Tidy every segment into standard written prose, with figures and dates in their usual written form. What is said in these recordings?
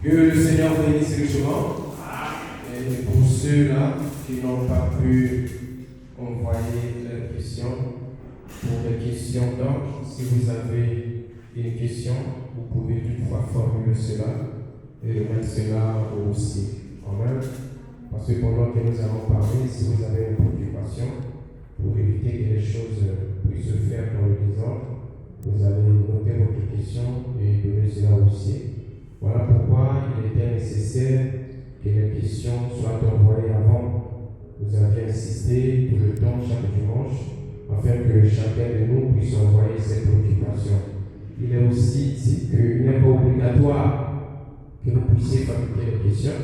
Que le Seigneur bénisse richement. Et pour ceux-là qui n'ont pas pu envoyer leurs questions, pour les questions d'ordre, si vous avez une question, vous pouvez toutefois formuler cela et remettre cela aussi. Amen. Parce que pendant que nous allons parler, si vous avez une préoccupation, pour éviter que les choses puissent se faire dans le désordre, vous allez noter votre question et donner cela aussi. Voilà pourquoi il était nécessaire que les questions soient envoyées avant. Vous avez insisté tout le temps chaque dimanche afin que chacun de nous puisse envoyer ses préoccupations. Il est aussi dit qu'il n'est pas obligatoire que vous puissiez fabriquer les questions.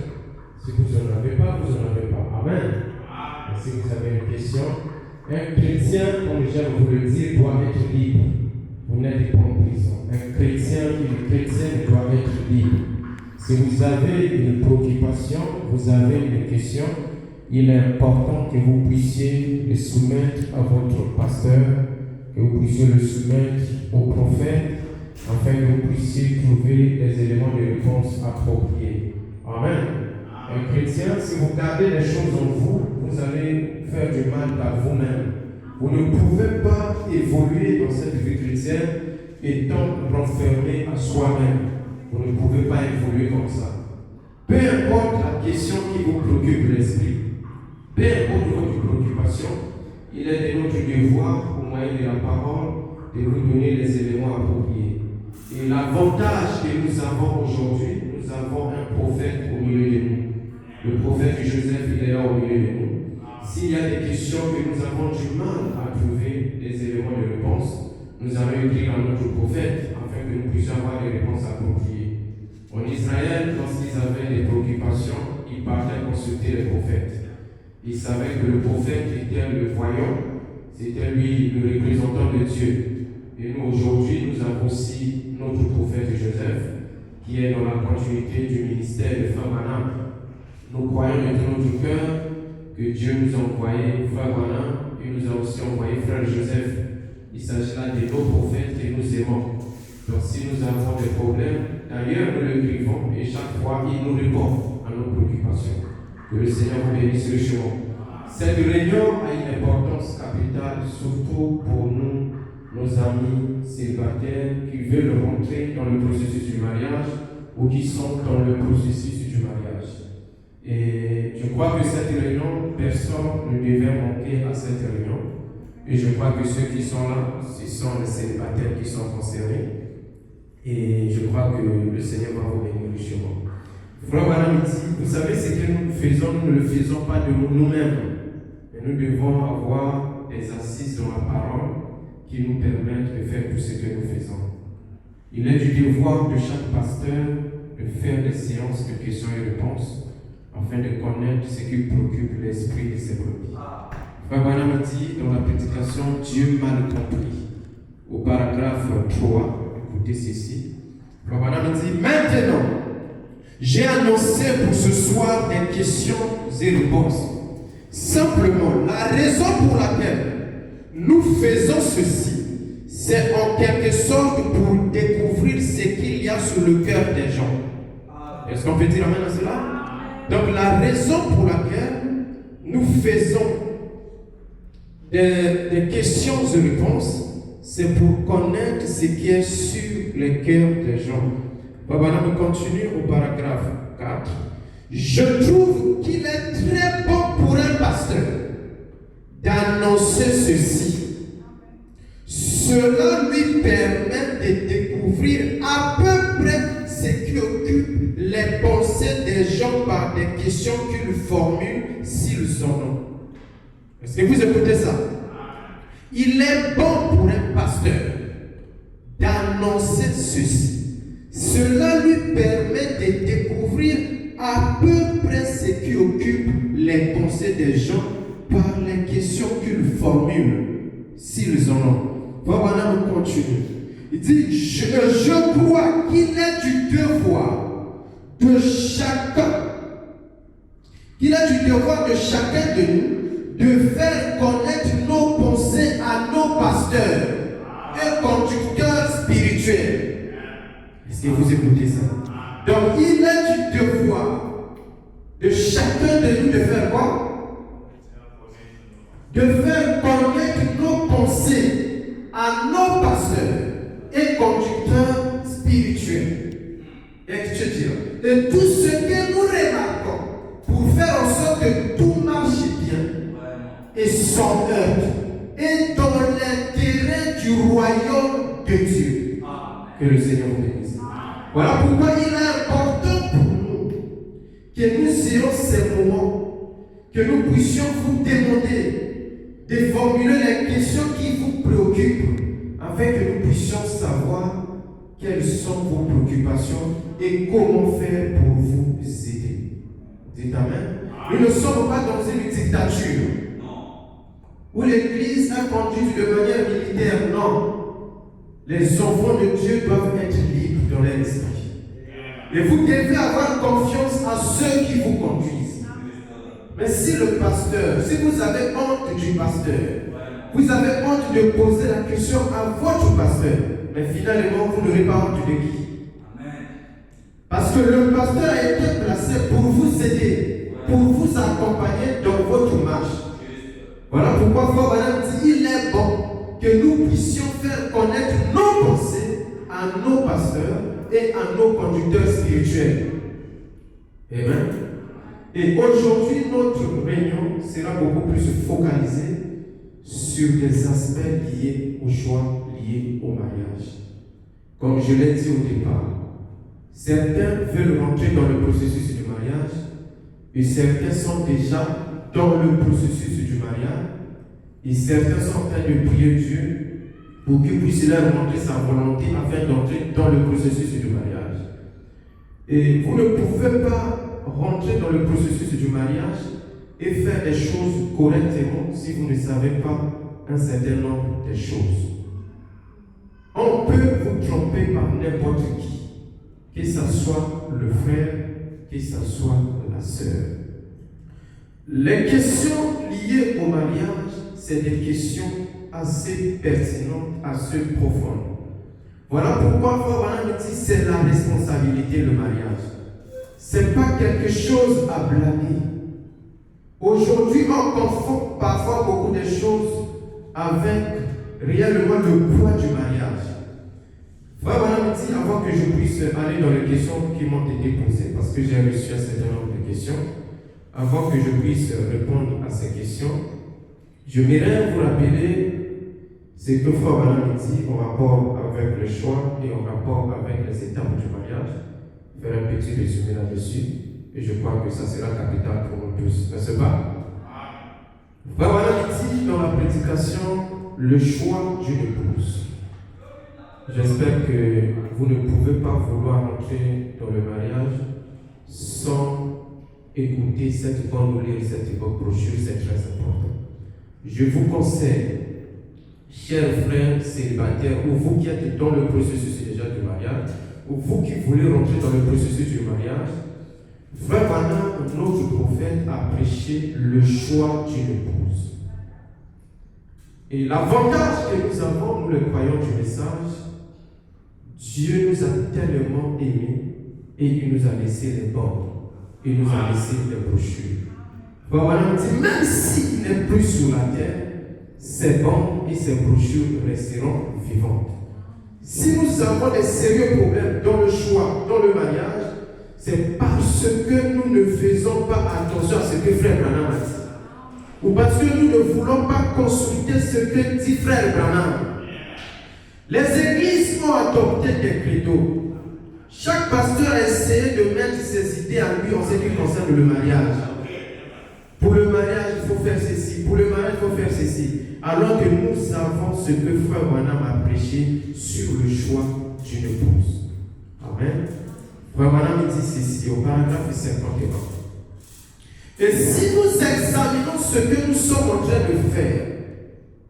Si vous n'en avez pas, vous n'en avez pas. Amen. Et si vous avez une question, un chrétien, comme j'aime vous le dire, doit être libre. Vous n'êtes pas en prison. Un chrétien, une chrétienne doit être libre. Si vous avez une préoccupation, vous avez une question, il est important que vous puissiez le soumettre à votre pasteur, que vous puissiez le soumettre au prophète, afin que vous puissiez trouver des éléments de réponse appropriés. Amen. Un chrétien, si vous gardez les choses en vous, vous allez faire du mal à vous-même. Vous ne pouvez pas évoluer dans cette vie chrétienne étant renfermé à soi-même. Vous ne pouvez pas évoluer comme ça. Peu importe la question qui vous préoccupe l'esprit, peu importe votre préoccupation, il est de notre devoir, au moyen de la parole, de vous donner les éléments appropriés. Et l'avantage que nous avons aujourd'hui, nous avons un prophète au milieu de nous. Le prophète Joseph, il est là au milieu de nous. S'il y a des questions que nous avons du mal à trouver des éléments de réponse, nous allons écrire à notre prophète afin que nous puissions avoir des réponses appropriées. En Israël, lorsqu'ils avaient des préoccupations, ils partaient consulter les prophètes. Ils savaient que le prophète était le voyant, c'était lui le représentant de Dieu. Et nous, aujourd'hui, nous avons aussi notre prophète Joseph, qui est dans la continuité du ministère de Frère Branham. Nous croyons de tout notre cœur que Dieu nous a envoyé Frère Branham et nous a aussi envoyé Frère Joseph. Il s'agit là de nos prophètes que nous aimons. Donc si nous avons des problèmes, d'ailleurs nous l'écrivons et chaque fois il nous répond à nos préoccupations. Que le Seigneur vous bénisse richement. Cette réunion a une importance capitale, surtout pour nous, nos amis célibataires qui veulent rentrer dans le processus du mariage ou qui sont dans le processus du mariage. Et je crois que cette réunion, personne ne devait manquer à cette réunion. Et je crois que ceux qui sont là, ce sont les célibataires qui sont concernés. Et je crois que le Seigneur va vous bénir richement. Frère Branham dit, vous savez ce que nous faisons, nous ne le faisons pas de nous-mêmes. Mais nous devons avoir des assises dans la parole qui nous permettent de faire tout ce que nous faisons. Il est du devoir de chaque pasteur de faire des séances de questions et réponses afin de connaître ce qui préoccupe l'esprit de ses brebis. Frère Branham dit dans la prédication Dieu mal compris, au paragraphe 3, écoutez ceci. Frère Branham dit maintenant, j'ai annoncé pour ce soir des questions et réponses. Simplement, la raison pour laquelle nous faisons ceci, c'est en quelque sorte pour découvrir ce qu'il y a sur le cœur des gens. Est-ce qu'on peut dire amen à cela? Donc la raison pour laquelle nous faisons des questions et réponses, c'est pour connaître ce qui est sur le cœur des gens. Branham continue au paragraphe 4. Je trouve qu'il est très bon pour un pasteur d'annoncer ceci. Cela lui permet de découvrir à peu près ce qui occupe les pensées des gens par des questions qu'ils formulent s'ils en ont. Est-ce que vous écoutez ça? Il est bon pour un pasteur d'annoncer ceci. Cela lui permet de découvrir à peu près ce qui occupe les pensées des gens par les questions qu'ils formulent s'ils en ont. Voilà, on continue. Il dit, je crois qu'il est du devoir de chacun, de nous de faire connaître nos pensées à nos pasteurs et conducteurs spirituels. Est-ce que vous écoutez ça? Donc il est du devoir de chacun de nous de faire quoi? De faire connaître nos pensées à nos pasteurs et conducteurs spirituels. Et tout ce que nous remarquons pour faire en sorte que tout marche bien et sans heurte et dans l'intérêt du royaume de Dieu. Que le Seigneur vous bénisse. Voilà pourquoi il est important pour nous que nous ayons ces moments, que nous puissions vous demander de formuler les questions qui vous préoccupent, afin que nous puissions savoir quelles sont vos préoccupations et comment faire pour vous aider. Dites amen. Nous ne sommes pas dans une dictature où l'Église a conduit de manière militaire. Non. Les enfants de Dieu doivent être libres dans leur esprit. Et vous devez avoir confiance à ceux qui vous conduisent. Mais si le pasteur, si vous avez honte du pasteur, vous avez honte de poser la question à votre pasteur, mais finalement, vous n'aurez pas honte de qui? Parce que le pasteur a été placé pour vous aider, pour vous accompagner dans votre marche. Voilà pourquoi Frère Branham dit il est bon que nous puissions faire connaître nos pensées à nos pasteurs et à nos conducteurs spirituels. Amen. Et aujourd'hui, notre réunion sera beaucoup plus focalisée sur des aspects liés au choix, liés au mariage. Comme je l'ai dit au départ, certains veulent rentrer dans le processus du mariage et certains sont déjà dans le processus du mariage et certains sont en train de prier Dieu pour qu'il puisse leur montrer sa volonté afin d'entrer dans le processus du mariage. Et vous ne pouvez pas rentrer dans le processus du mariage et faire des choses correctement si vous ne savez pas un certain nombre de choses. On peut vous tromper par n'importe qui, que ce soit le frère, que ce soit la sœur. Les questions liées au mariage, c'est des questions assez pertinentes, assez profondes. Voilà pourquoi Frère Branham dit c'est la responsabilité, le mariage. Ce n'est pas quelque chose à blâmer. Aujourd'hui, on confond parfois beaucoup de choses avec réellement le poids du mariage. Frère Branham dit, avant que je puisse aller dans les questions qui m'ont été posées, parce que j'ai reçu un certain nombre de questions, avant que je puisse répondre à ces questions, je voudrais vous rappeler ce que Frère Branham dit en rapport avec le choix et en rapport avec les étapes du mariage. Faire un petit résumé là-dessus, et je crois que ça sera capital pour nous tous, n'est-ce pas? Frère Branham dit dans la prédication le choix d'une épouse. J'espère que vous ne pouvez pas vouloir entrer dans le mariage sans écouter cette bonne ou lire cette brochure, c'est très important. Je vous conseille, chers frères célibataires, ou vous qui êtes dans le processus déjà du mariage, ou vous qui voulez rentrer dans le processus du mariage, Frère Branham, notre prophète, a prêché le choix d'une épouse. Et l'avantage que nous avons, nous les croyants du message, Dieu nous a tellement aimés et il nous a laissé les bornes, il nous a laissé les brochures. Frère Branham dit, même s'il n'est plus sur la terre, ces bornes et ces brochures resteront vivantes. Si nous avons des sérieux problèmes dans le choix, dans le mariage, c'est parce que nous ne faisons pas attention à ce que Frère Branham a dit. Ou parce que nous ne voulons pas consulter ce que dit Frère Branham. Les églises ont adopté des credos. Chaque pasteur a essayé de mettre ses idées à lui en ce qui concerne le mariage. Pour le mariage, il faut faire ceci. Pour le mariage, il faut faire ceci. Alors que nous savons ce que Frère Branham a prêché sur le choix d'une épouse. Amen. Frère Branham dit ceci au paragraphe 51. Et si nous examinons ce que nous sommes en train de faire,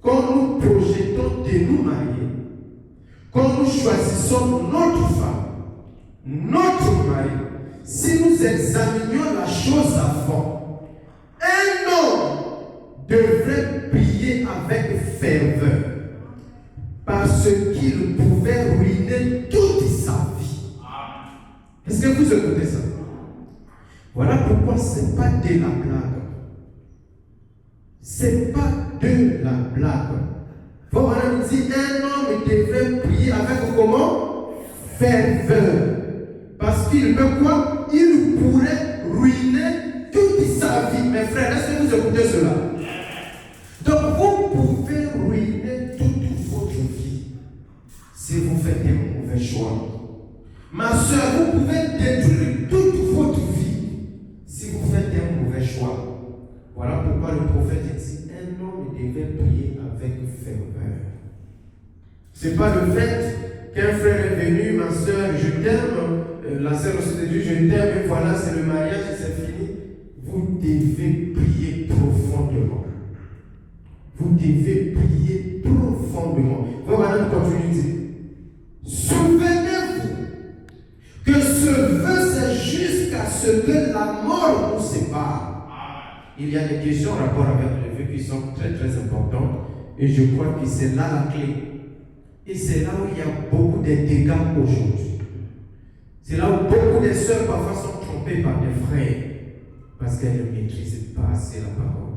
quand nous projetons de nous marier, quand nous choisissons notre femme, notre mari, si nous examinions la chose à fond, un homme devrait prier avec ferveur parce qu'il pouvait ruiner toute sa vie. Est-ce que vous écoutez ça? Voilà pourquoi ce n'est pas de la blague. Ce n'est pas de la blague. Voilà, il dit un homme devrait prier avec comment? Ferveur. Parce qu'il peut quoi? Il pourrait ruiner toute sa vie. Mes frères, est-ce que vous écoutez cela? Donc vous pouvez ruiner toute votre vie si vous faites un mauvais choix. Ma soeur, vous pouvez détruire toute votre vie si vous faites un mauvais choix. Voilà pourquoi le prophète dit un homme devait prier avec ferveur. Ce n'est pas le fait qu'un frère est venu, ma soeur, je t'aime, la sœur aussi de Dieu, je t'aime, et voilà, c'est le mariage, c'est fini. Vous devez prier profondément. Vous devez prier profondément. Voilà, nous continuons de dire. Souvenez-vous que ce vœu, c'est jusqu'à ce que la mort nous sépare. il y a des questions en rapport avec le vœu qui sont très très importantes. Et je crois que c'est là la clé. Et c'est là où il y a beaucoup de dégâts aujourd'hui. C'est là où beaucoup de sœurs parfois sont trompées par des frères parce qu'elles ne maîtrisent pas assez la parole.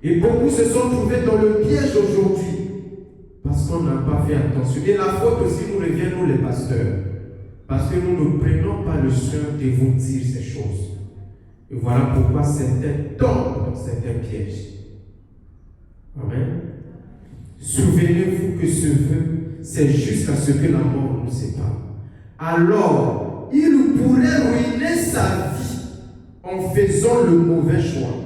Et beaucoup se sont trouvés dans le piège aujourd'hui parce qu'on n'a pas fait attention. Et la faute aussi nous revient, nous les pasteurs, parce que nous ne prenons pas le soin de vous dire ces choses. Et voilà pourquoi certains tombent dans certains pièges. Amen. Souvenez-vous que ce vœu, c'est jusqu'à ce que la mort nous sépare. Alors, il pourrait ruiner sa vie en faisant le mauvais choix.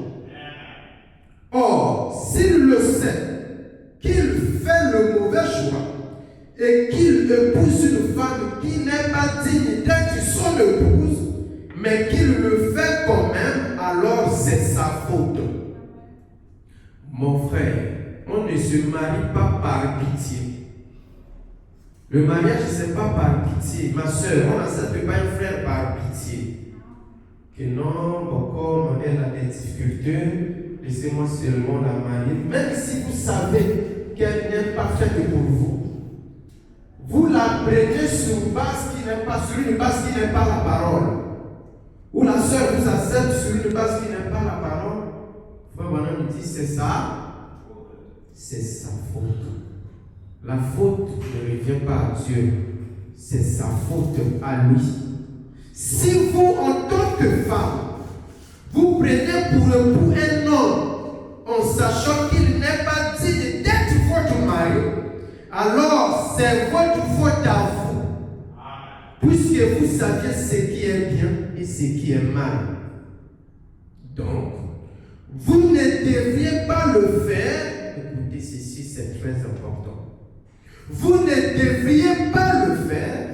Or, s'il le sait, qu'il fait le mauvais choix et qu'il épouse une femme qui n'est pas digne d'être son épouse, mais qu'il le fait quand même, alors c'est sa faute. Mon frère, on ne se marie pas par pitié. Le mariage, ce n'est pas par pitié. Ma soeur, on n'accepte pas un frère par pitié. Que non, comme elle a des difficultés, laissez-moi seulement la marier. Même si vous savez qu'elle n'est pas faite pour vous, vous la prenez sur une base qui n'est pas la parole. Ou la soeur vous accepte sur une base qui n'est pas la parole. Frère Branham nous dit, c'est ça. C'est sa faute. La faute ne revient pas à Dieu. C'est sa faute à lui. Si vous, en tant que femme, vous prenez pour époux un homme en sachant qu'il n'est pas digne d'être votre mari, alors c'est votre faute à vous. Puisque vous saviez ce qui est bien et ce qui est mal. Donc, vous ne devriez pas le faire. Écoutez, ceci c'est très important. Vous ne devriez pas le faire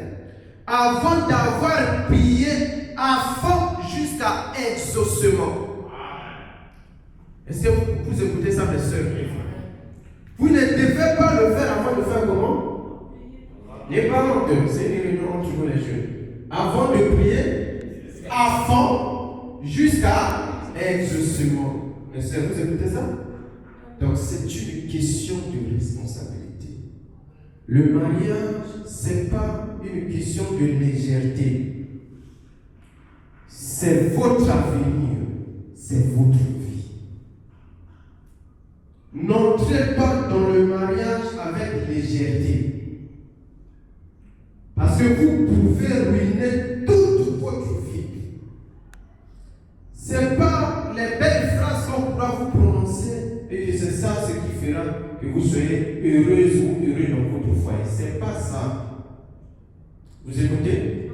avant d'avoir prié à fond jusqu'à exaucement. Est-ce que vous écoutez ça, mes soeurs? Vous ne devez pas le faire avant de faire comment? N'est pas honteux, c'est une réunion entre vous les jeunes. Avant de prier à fond jusqu'à exaucement. Mes soeurs, vous écoutez ça? Donc c'est une question de responsabilité. Le mariage, ce n'est pas une question de légèreté. C'est votre avenir, c'est votre vie. N'entrez pas dans le mariage avec légèreté. Parce que vous pouvez ruiner toute votre vie. Ce n'est pas les belles phrases qu'on pourra vous prononcer et que c'est ça ce qui fera que vous soyez heureuse ou heureux dans votre foyer. Ce n'est pas ça. Vous écoutez?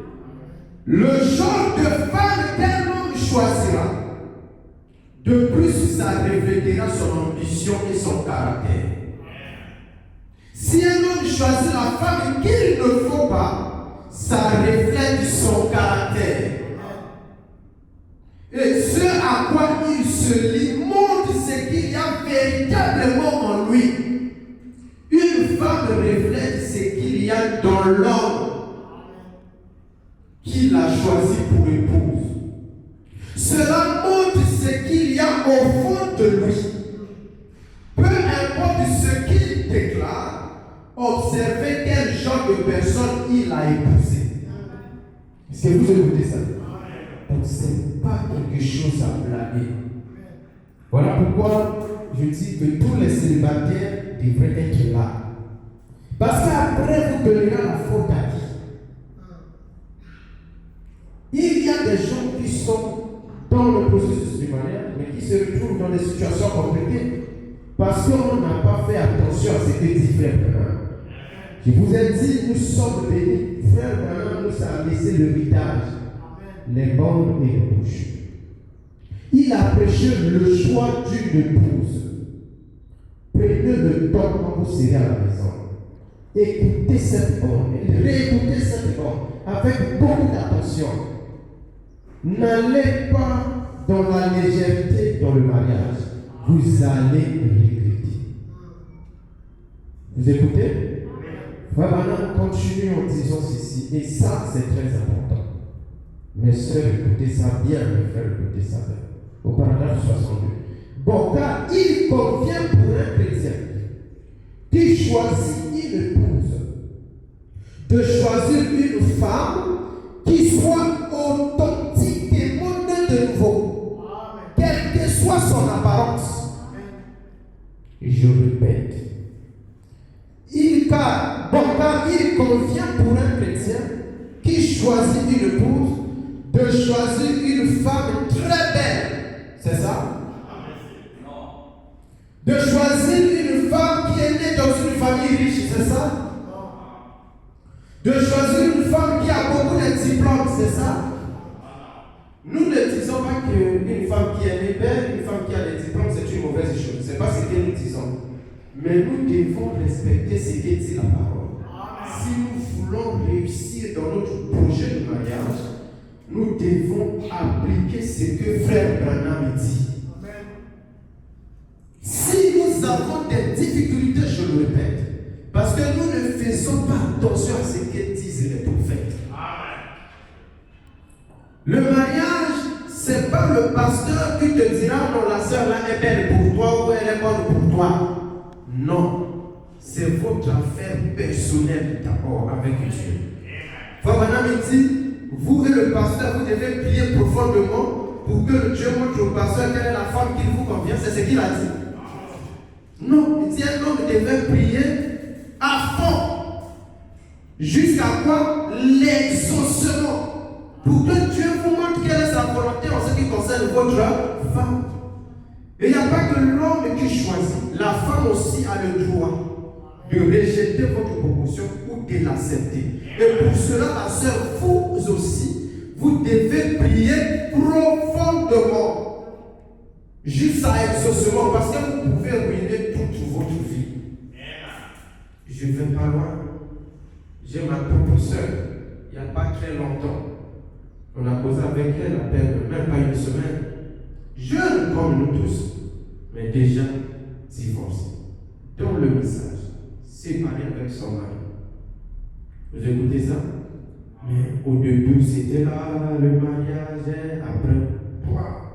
Le genre de femme qu'un homme choisira, de plus ça reflétera son ambition et son caractère. Si un homme choisit la femme qu'il ne faut pas, ça reflète son caractère. Et ce à quoi il se lie montre ce qu'il y a véritablement en lui. Une femme reflète ce qu'il y a dans l'homme qu'il a choisi pour épouse. Cela montre ce qu'il y a au fond de lui. Peu importe ce qu'il déclare, observez quel genre de personne il a épousé. Est-ce que vous écoutez ça? Donc ce n'est pas quelque chose à blâmer. Voilà pourquoi je dis que tous les célibataires devraient être là. Parce qu'après vous donnerez la faute à qui? Il y a des gens qui sont dans le processus du mariage, mais qui se retrouvent dans des situations compliquées parce qu'on n'a pas fait attention à ce que dit Frère Branham. Je vous ai dit, nous sommes bénis. Frère Branham nous a laissé l'héritage, les bonnes et les bouches. Il a prêché le choix d'une épouse. Prenez le temps quand vous serez à la maison. Écoutez cette bonne, réécoutez cette bonne avec beaucoup d'attention. N'allez pas dans la légèreté dans le mariage. Vous allez regretter. Vous écoutez? Voilà, continue en disant ceci. Et ça, c'est très important. Mes soeurs, écoutez ça bien, mes frères, écoutez ça bien. Au paragraphe 62. Bon, car il convient pour un chrétien qui choisit une épouse de choisir une femme qui soit authentiquement née de nouveau, quelle que soit son apparence. Je répète. Car il convient pour un chrétien qui choisit une épouse de choisir une femme très belle. C'est ça? De choisir une femme qui est née dans une famille riche. C'est ça? De choisir une femme qui a beaucoup de diplômes. C'est ça? Nous ne disons pas qu'une femme qui est née belle, une femme qui a des diplômes, c'est une mauvaise chose. Ce n'est pas ce que nous disons. Mais nous devons respecter ce que dit la parole. Si nous voulons réussir dans notre projet de mariage, nous devons appliquer ce que frère Branham dit. Si nous avons des difficultés, je le répète, parce que nous ne faisons pas attention à ce que disent les prophètes. Le mariage, ce n'est pas le pasteur qui te dira non, la soeur là est belle pour toi ou elle est bonne pour toi. Non, c'est votre affaire personnelle d'abord avec Dieu. Frère Branham dit, vous et le pasteur, vous devez prier profondément pour que Dieu montre au pasteur quelle est la femme qui vous convient. C'est ce qu'il a dit. Non, il dit un homme devait prier à fond. Jusqu'à quoi? L'exaucement. Pour que Dieu vous montre quelle est sa volonté en ce qui concerne votre femme. Et il n'y a pas que l'homme qui choisit. La femme aussi a le droit de rejeter votre proposition ou de l'accepter. Et pour cela, ma soeur, vous aussi, vous devez prier profondément. Jusqu'à exaucement, parce que vous pouvez ruiner toute votre vie. Je ne vais pas loin. J'ai ma propre soeur, il n'y a pas très longtemps. On a causé avec elle à peine, même pas une semaine. Jeune comme nous tous, mais déjà divorcée. Dans le message, séparée avec son mari. Vous écoutez ça? Mais au début, c'était là, le mariage, après,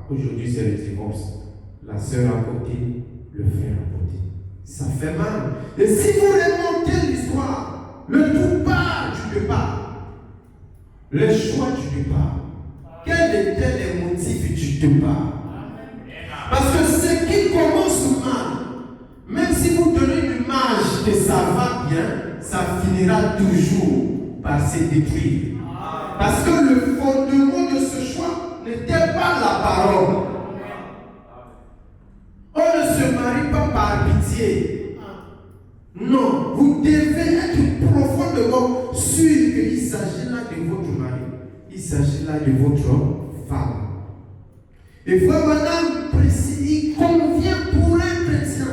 aujourd'hui c'est le divorce. La sœur à côté, le frère à côté. Ça fait mal. Et si vous remontez l'histoire, le tout part du départ. Le choix du départ. Quels étaient les motifs du départ? Parce que ce qui commence mal, même si vous donnez une image que ça va bien, ça finira toujours par se détruire. Parce que le fondement de ce choix n'était pas la parole. On ne se marie pas par pitié. Non, vous devez être profondément sûr qu'il s'agit là de votre mari. Il s'agit là de votre femme. Et frère madame précise, il convient pour un chrétien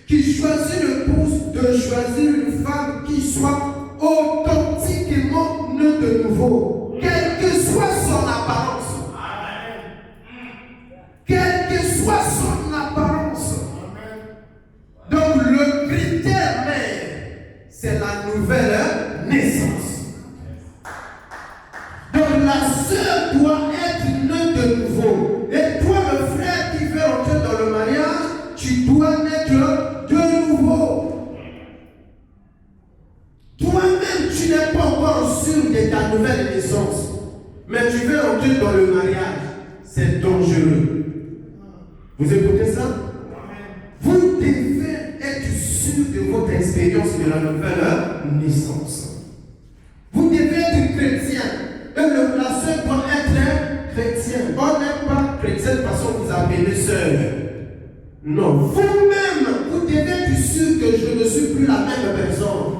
qui choisit l'épouse de choisir une femme qui soit authentiquement née de nouveau, quelle que soit son apparence. Quelle que soit son apparence. Donc le critère mère, c'est la nouvelle naissance. Donc la sœur doit être née de nouveau. Et toi le frère qui veut entrer dans le mariage, tu dois naître de nouveau. Toi-même tu n'es pas encore sûr de ta nouvelle naissance. Mais tu veux entrer dans le mariage. C'est dangereux. Vous écoutez ça? Vous devez être sûr de votre expérience de la nouvelle naissance. Vous devez être chrétien. Et la sœur doit être chrétien. On n'est pas chrétien parce qu'on vous appelle sœur. Non, vous-même, vous devez être sûr que je ne suis plus la même personne.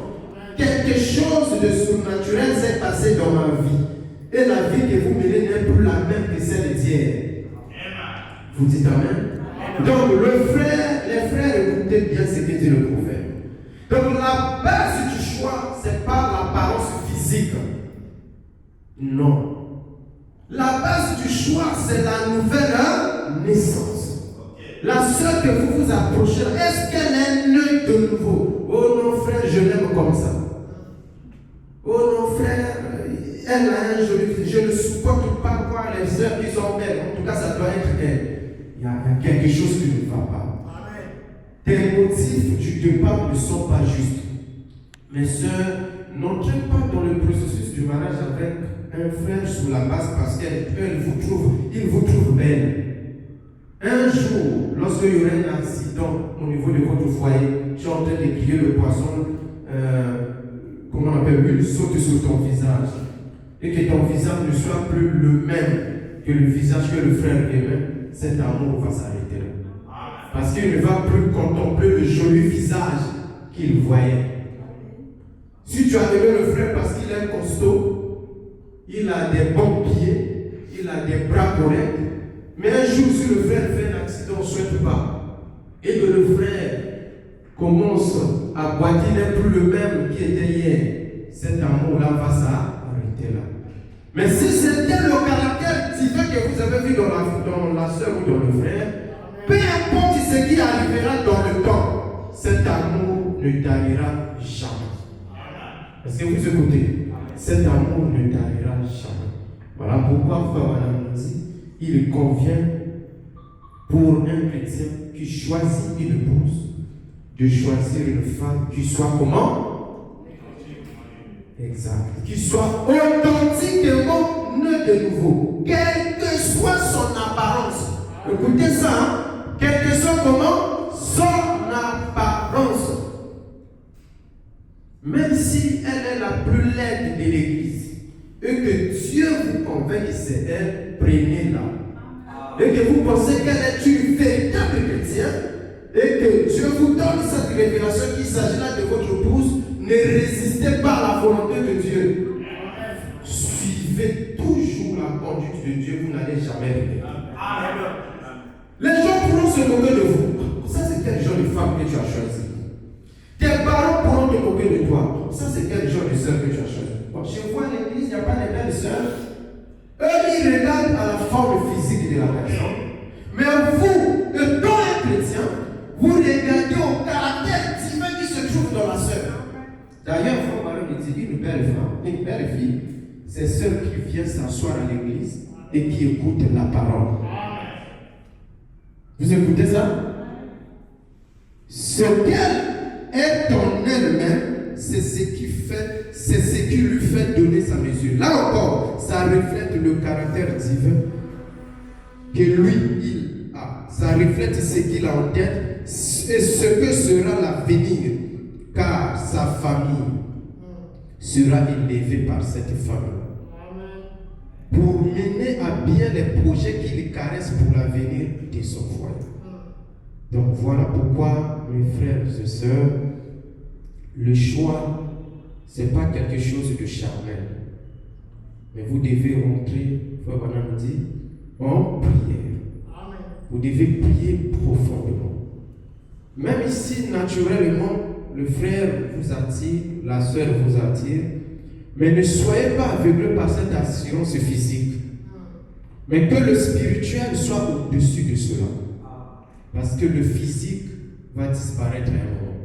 Quelque chose de surnaturel s'est passé dans ma vie. Et la vie que vous menez n'est plus la même que celle d'hier. Vous dites amen? Donc les frères, écoutez bien ce que dit le prophète. Donc la base du choix, ce n'est pas l'apparence physique. Non. La base du choix, c'est la nouvelle naissance. La sœur que vous vous approchez, est-ce qu'elle est née de nouveau? Oh non frère, je l'aime comme ça. Oh non frère, elle a un joli fils. Je ne supporte pas voir les sœurs qui sont belles. En tout cas, ça doit être elle. va pas. Tes motifs du départ ne sont pas justes. Mes sœurs, n'entrez pas dans le processus du mariage avec un frère sur la base parce qu'il vous trouve belle. Un jour, lorsqu'il y aurait un accident au niveau de votre foyer, tu es en train de crier le poisson, comment on appelle, il saute sur ton visage. Et que ton visage ne soit plus le même que le visage que le frère aimait, cet amour va s'arrêter là. Parce qu'il ne va plus contempler le joli visage qu'il voyait. Si tu as aimé le frère parce qu'il est costaud, il a des bons pieds, il a des bras corrects, mais un jour, si le frère fait un accident, on ne souhaite pas, et que le frère commence à boiter, il n'est plus le même qui était hier, cet amour-là va s'arrêter là. Mais si c'était le caractère divin que vous avez vu dans la soeur ou dans le frère, peu importe ce qui arrivera dans le temps, cet amour ne tarira jamais. Est-ce que vous écoutez? Cet amour ne tarira jamais. Voilà pourquoi Frère Madame nous dit, il convient pour un chrétien qui choisit une épouse de choisir une femme qui soit comment? Exact. Qui soit authentiquement née de nouveau. Quelle que soit son apparence. Écoutez ça, hein? Quelle que soit comment? Son apparence. Même si elle est la plus laide de l'église, et que Dieu vous convainc que c'est elle, prenez-la. Et que vous pensez qu'elle est une véritable chrétienne, et que Dieu vous donne cette révélation qu'il s'agit là de votre épouse, ne résistez pas à la volonté de Dieu. Suivez toujours la conduite de Dieu, vous n'allez jamais regretter. Les gens pourront se moquer de vous. Ça, c'est quel genre de femme que tu as choisi. Tes parents pourront te moquer de toi. Ça, c'est quel genre de soeur que tu as choisi. Bon, chez vous à l'église, il n'y a pas de belles sœurs. Eux, ils regardent à la forme physique de la personne. Mais vous, étant un chrétien, vous regardez au caractère divin qui se trouve dans la sœur. D'ailleurs, Frère Marie me dit une belle femme, une belle fille, c'est celle qui vient s'asseoir à l'église et qui écoute la parole. Vous écoutez ça? Ce qu'elle est en elle-même, c'est ce qui lui fait donner sa mesure. Là encore, ça reflète le caractère divin que lui, il a. Ça reflète ce qu'il a en tête et ce que sera l'avenir. Car sa famille sera élevée par cette femme pour mener à bien les projets qu'il caresse pour l'avenir de son foyer. Donc voilà pourquoi, mes frères et sœurs, le choix, ce n'est pas quelque chose de charnel. Mais vous devez rentrer, Frère Branham dit, en prière. Vous devez prier profondément. Même ici, naturellement, le frère vous attire, la sœur vous attire, mais ne soyez pas aveuglés par cette assurance physique. Mais que le spirituel soit au-dessus de cela. Parce que le physique va disparaître à un moment.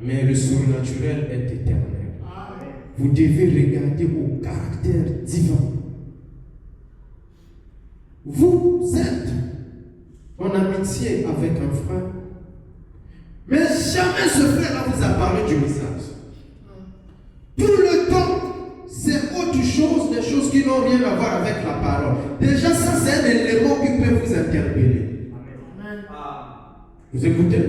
Mais le surnaturel est éternel. Vous devez regarder au caractère divin. Vous êtes en amitié avec un frère. Mais jamais ce frère-là vous a parlé du message. Tout le temps, c'est autre chose, des choses qui n'ont rien à voir avec la parole. Déjà, ça, c'est un élément qui peut vous interpeller. Vous écoutez?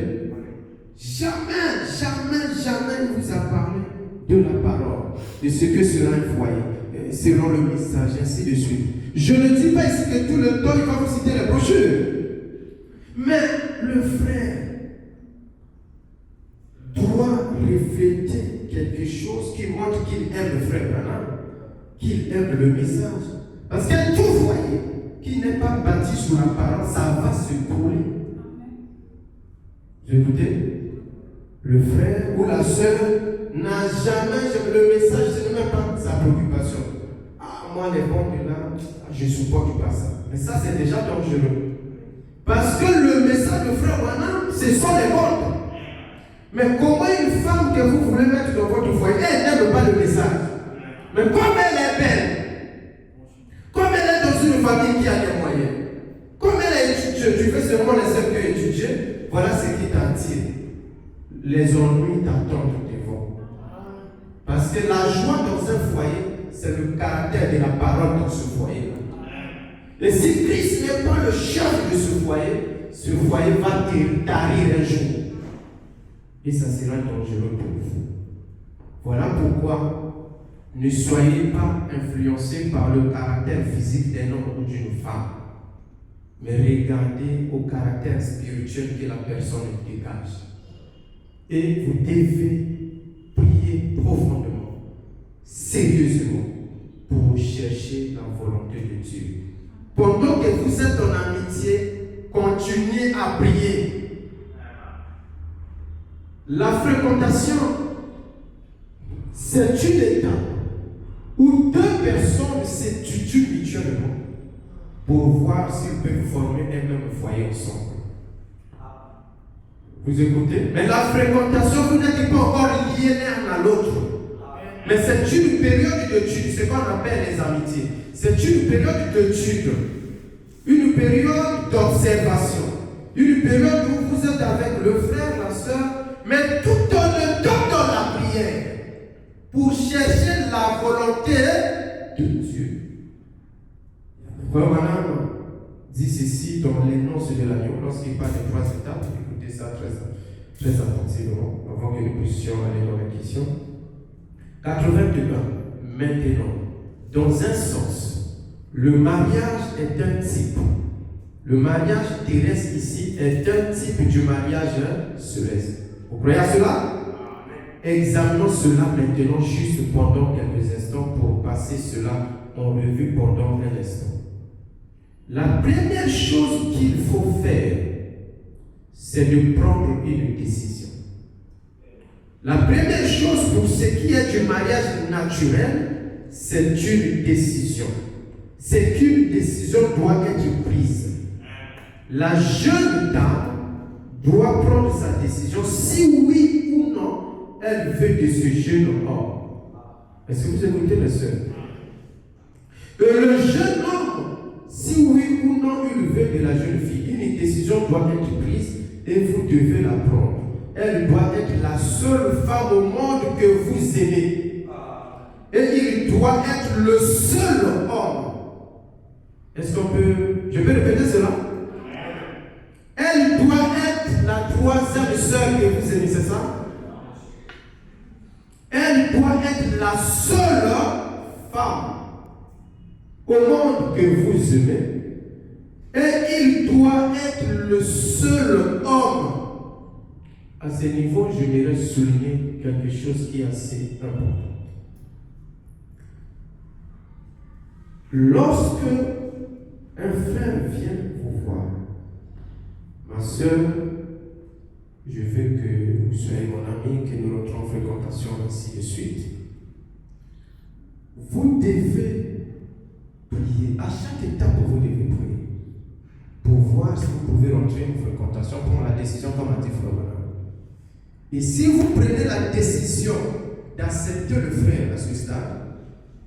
Jamais, jamais, jamais il vous a parlé de la parole, de ce que sera un foyer, selon le message, ainsi de suite. Je ne dis pas ici que tout le temps, il va vous citer les brochures. Mais le frère doit refléter quelque chose qui montre qu'il aime le frère Branham, qu'il aime le message. Parce que tout foyer qui n'est pas bâti sur la parole, ça va se couler. Vous écoutez? Le frère ou la sœur n'a jamais, le message, ce n'est même pas sa préoccupation. Ah, moi, les bons de là, je ne supporte pas ça. Mais ça, c'est déjà dangereux. Parce que le message de frère Branham, ce sont les bons. Mais comment une femme que vous voulez mettre dans votre foyer, elle n'aime pas le message. Mais comme elle est belle, comme elle est dans une famille qui a des moyens, comme elle est étudiante, tu veux seulement les seuls qui étudient, les ennuis t'attendent devant. Parce que la joie dans un foyer, c'est le caractère de la parole dans ce foyer-là. Et si Christ n'est pas le chef de ce foyer va tarir un jour. Et ça sera dangereux pour vous. Voilà pourquoi ne soyez pas influencés par le caractère physique d'un homme ou d'une femme, mais regardez au caractère spirituel que la personne dégage. Et vous devez prier profondément, sérieusement, pour chercher la volonté de Dieu. Pendant que vous êtes en amitié, continuez à prier. La fréquentation, c'est une étape où deux personnes s'étudient mutuellement pour voir s'ils peuvent former un même foyer ensemble. Vous écoutez? Mais la fréquentation, vous n'êtes pas encore liés l'un à l'autre. Mais c'est une période d'étude, ce qu'on appelle les amitiés. C'est une période d'étude, une période d'observation, une période où vous êtes avec le frère, la soeur, mais tout en étant dans la prière, pour chercher la volonté de Dieu. Frère Branham dit ceci dans l'énonce de l'agneau, lorsqu'il parle des 3 étapes. Écoutez ça très attentivement, avant que nous puissions aller dans la question. 82 ans, maintenant, dans un sens, le mariage est un type. Le mariage terrestre ici est un type du mariage céleste. Vous croyez à cela? Examinons cela maintenant juste pendant quelques instants pour passer cela en revue pendant un instant. La première chose qu'il faut faire, c'est de prendre une décision. La première chose pour ce qui est du mariage naturel, c'est une décision. C'est qu'une décision doit être prise. La jeune dame doit prendre sa décision si oui ou non elle veut de ce jeune homme. Est-ce que vous écoutez les sœurs? Le jeune homme, si oui ou non il veut de la jeune fille, une décision doit être prise et vous devez la prendre. Elle doit être la seule femme au monde que vous aimez. Et il doit être le seul homme. Est-ce qu'on peut... Je peux répéter cela? Elle doit être la 3e sœur que vous aimez, c'est ça? Elle doit être la seule femme au monde que vous aimez. Et il doit être le seul homme. À ce niveau, je voudrais souligner quelque chose qui est assez important. Lorsque un frère vient vous voir, ma soeur, je veux que vous soyez mon ami, que nous rentrons en fréquentation, ainsi de suite. Vous devez prier. À chaque étape, vous devez prier. Pour voir si vous pouvez rentrer en fréquentation, prendre la décision comme a dit Frère Branham. Et si vous prenez la décision d'accepter le frère à ce stade,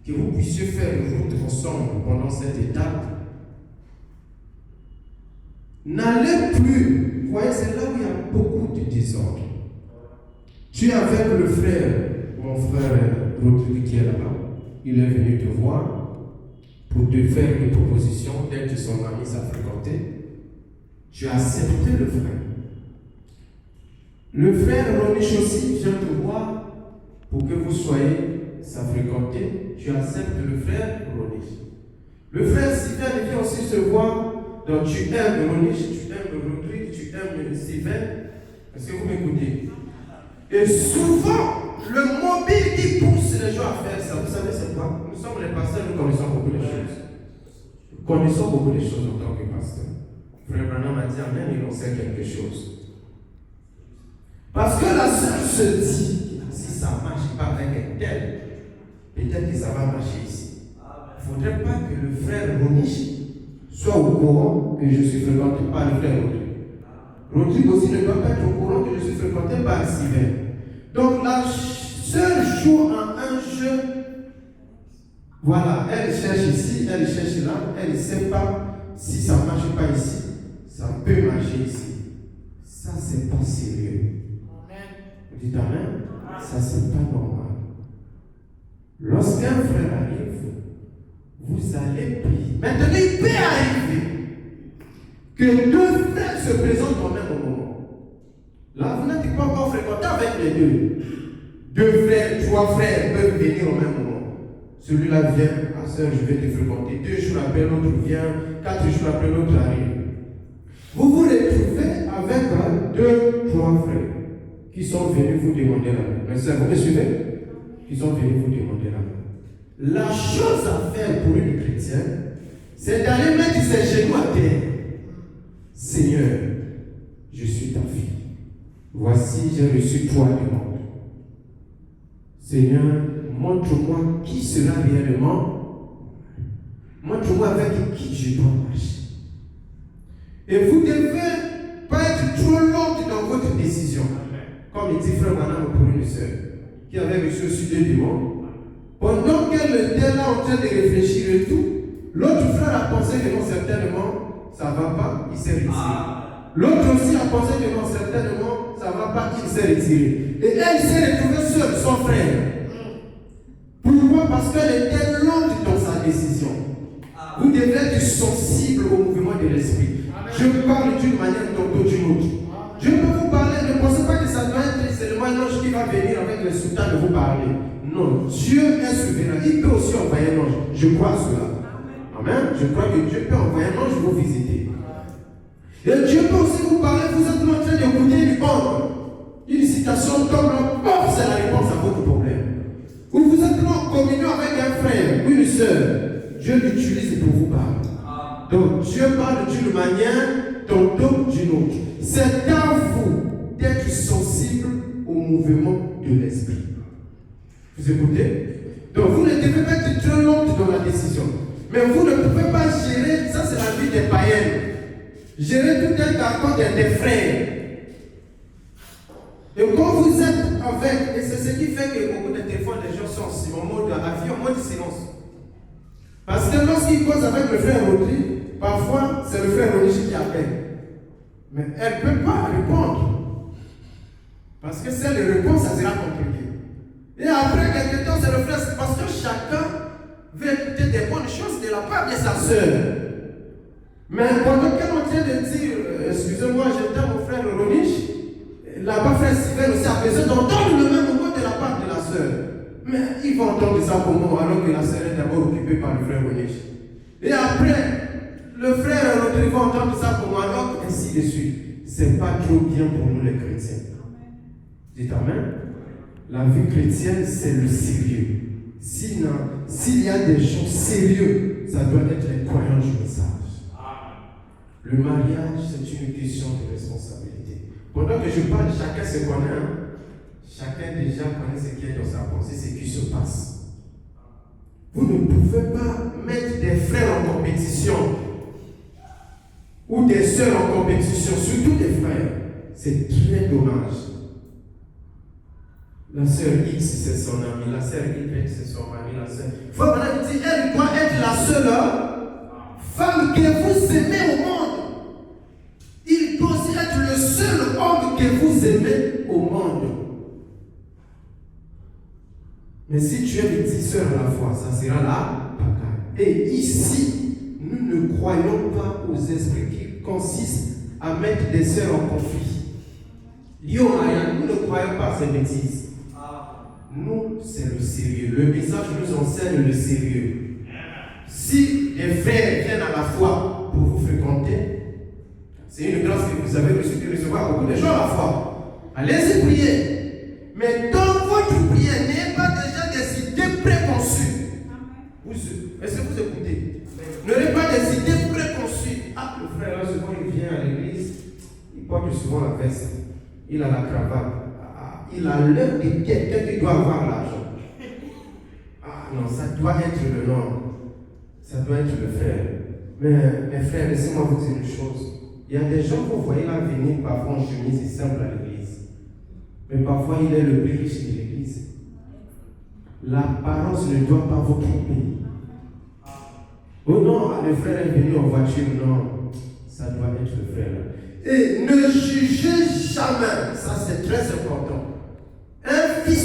que vous puissiez faire une route ensemble pendant cette étape, n'allez plus. Vous voyez, c'est là où il y a beaucoup de désordre. Tu es avec le frère, mon frère Rodrigue qui est là-bas. Il est venu te voir pour te faire une proposition d'être son ami, à fréquenter. Tu as accepté le frère. Le frère Ronish aussi vient te voir pour que vous soyez sa fréquenter. Tu acceptes le frère Ronish. Le frère Sylvain vient aussi se voir. Donc tu aimes Ronish, tu aimes Rodrigue, tu aimes Sylvain. Est-ce que vous m'écoutez? Et souvent, le mobile qui pousse les gens à faire ça, vous savez c'est quoi? Nous sommes les pasteurs, nous connaissons beaucoup de choses. Nous connaissons beaucoup de choses en tant que pasteur. Frère Branham m'a dit amen, il en sait quelque chose. Parce que la sœur se dit, si ça ne marche pas avec un tel, peut-être que ça va marcher ici. Il ne faudrait pas que le frère Ronish soit au courant que je suis fréquenté par le frère Rodrigue. Rodrigue aussi ne doit pas être au courant que je suis fréquenté par Sylvain. Donc la sœur joue en un jeu. Voilà, elle cherche ici, elle cherche là, elle ne sait pas si ça ne marche pas ici, ça peut marcher ici. Ça, c'est pas sérieux. Dites Amen. Ça, c'est pas normal. Lorsqu'un frère arrive, vous allez prier. Maintenant, il peut arriver que deux frères se présentent au même moment. Là, vous n'êtes pas encore fréquenté avec les deux. Deux frères, trois frères peuvent venir au même moment. Celui-là vient, ah sœur, je vais te fréquenter. 2 jours après, l'autre vient. 4 jours après, l'autre arrive. Vous vous retrouvez avec 2, 3 frères qui sont venus vous demander la main. Mais ça, vous me suivez? Qui sont venus vous demander la main. La chose à faire pour une chrétienne, c'est d'aller mettre ses genoux à terre. Seigneur, je suis ta fille. Voici, j'ai reçu toi du monde. Seigneur, montre-moi qui sera réellement. Montre-moi avec qui je dois marcher. Et vous ne devez pas être trop long dans votre décision. Comme dit frère Madame pour une sœur qui avait reçu aussi 2 démons. Pendant qu'elle était là en train de réfléchir et tout, l'autre frère a pensé que non, certainement, ça ne va pas, il s'est retiré. L'autre aussi a pensé que non, certainement, ça ne va pas, il s'est retiré. Et elle s'est retrouvée seule, son frère. Pourquoi? Parce qu'elle était lente dans sa décision. Vous devez être sensible au mouvement de l'esprit. Je parle d'une manière tantôt d'une autre. Je peux vous parler, ne pensez pas que ça doit être seulement un ange qui va venir avec le sultan de vous parler. Non, Dieu est souverain. Il peut aussi envoyer un ange. Je crois à cela. Amen. Je crois que Dieu peut envoyer un ange vous visiter. Et Dieu peut aussi vous parler, vous êtes en train d'écouter une bande. Une citation comme la c'est la réponse à votre problème. Ou vous êtes en communion avec un frère ou une soeur. Dieu l'utilise pour vous parler. Donc Dieu parle d'une manière, tantôt d'une autre. C'est à vous d'être sensible au mouvement de l'esprit. Vous écoutez? Donc vous ne devez pas être trop lente dans la décision. Mais vous ne pouvez pas gérer, ça c'est la vie des païens. Gérer tout un carcan des frères. Et quand vous êtes avec, et c'est ce qui fait que beaucoup de téléphones, les gens sont en mode avis, en mode silence. Parce que lorsqu'ils causent avec le frère Rodri, parfois c'est le frère Rodri qui appelle. Mais elle ne peut pas répondre. Parce que si elle répond, ça sera compliqué. Et après quelques temps, c'est le frère, parce que chacun veut écouter des bonnes choses de la part de sa soeur. Mais pendant qu'elle est en train de dire, excusez-moi, j'entends mon frère Ronich, là-bas, frère Sylvain aussi a besoin d'entendre le même mot de la part de la soeur. Mais il va entendre ça comment alors que la soeur est d'abord occupée par le frère Ronich. Et après, le frère Rodrigue va entendre ça comment alors, ainsi de suite. C'est pas trop bien pour nous les chrétiens. Dites Amen. La vie chrétienne, c'est le sérieux. S'il y a des gens sérieux, ça doit être les croyants du message. Le mariage, c'est une question de responsabilité. Pendant que je parle, chacun se connaît. Chacun déjà connaît ce qui est dans sa pensée, ce qui se passe. Vous ne pouvez pas mettre des frères en compétition ou des sœurs en compétition, surtout des frères. C'est très dommage. La sœur X, c'est son ami. La sœur Y, c'est son mari. La sœur. Il faut maintenant dire, elle doit être la seule femme que vous aimez au monde. Il doit aussi être le seul homme que vous aimez au monde. Mais si tu es les 10 sœurs à la fois, ça sera la bataille. Et ici, nous ne croyons pas aux esprits qui consistent à mettre des sœurs en conflit. Yo, nous ne croyons pas à ces bêtises. Nous, c'est le sérieux. Le message nous enseigne le sérieux. Si des frères viennent à la foi pour vous fréquenter, c'est une grâce que vous avez reçue de recevoir beaucoup de gens à la fois. Allez-y prier. Mais dans votre prière, n'ayez pas déjà des idées préconçues. Est-ce que vous écoutez? N'ayez pas des idées préconçues. Ah, le frère, là, souvent, il vient à l'église, il porte souvent la veste, il a la cravate. Il a l'air de quelqu'un qui doit avoir l'argent. Ah non, ça doit être le nom. Ça doit être le frère. Mais mes frères, laissez-moi vous dire une chose. Il y a des gens que vous voyez là venir parfois en chemise et simple à l'église. Mais parfois il est le plus riche de l'église. L'apparence ne doit pas vous tromper. Oh non, le frère est venu en voiture. Non, ça doit être le frère. Et ne jugez jamais. Ça c'est très important.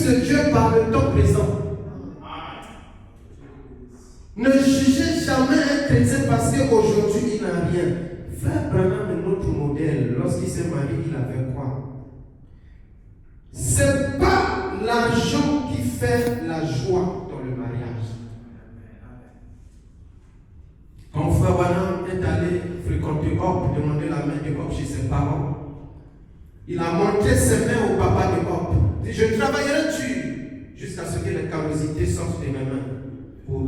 fils de Dieu par le temps présent. Ne jugez jamais un chrétien parce qu'aujourd'hui il n'a rien. Frère Branham est notre modèle. Lorsqu'il s'est marié, il avait quoi? C'est pas l'argent qui fait la joie dans le mariage. Quand frère Branham est allé fréquenter Hop, demander la main de Hop chez ses parents, il a montré ses mains au papa de Hop. Il dit, je travaillerai dur jusqu'à ce que les callosités sortent de mes mains pour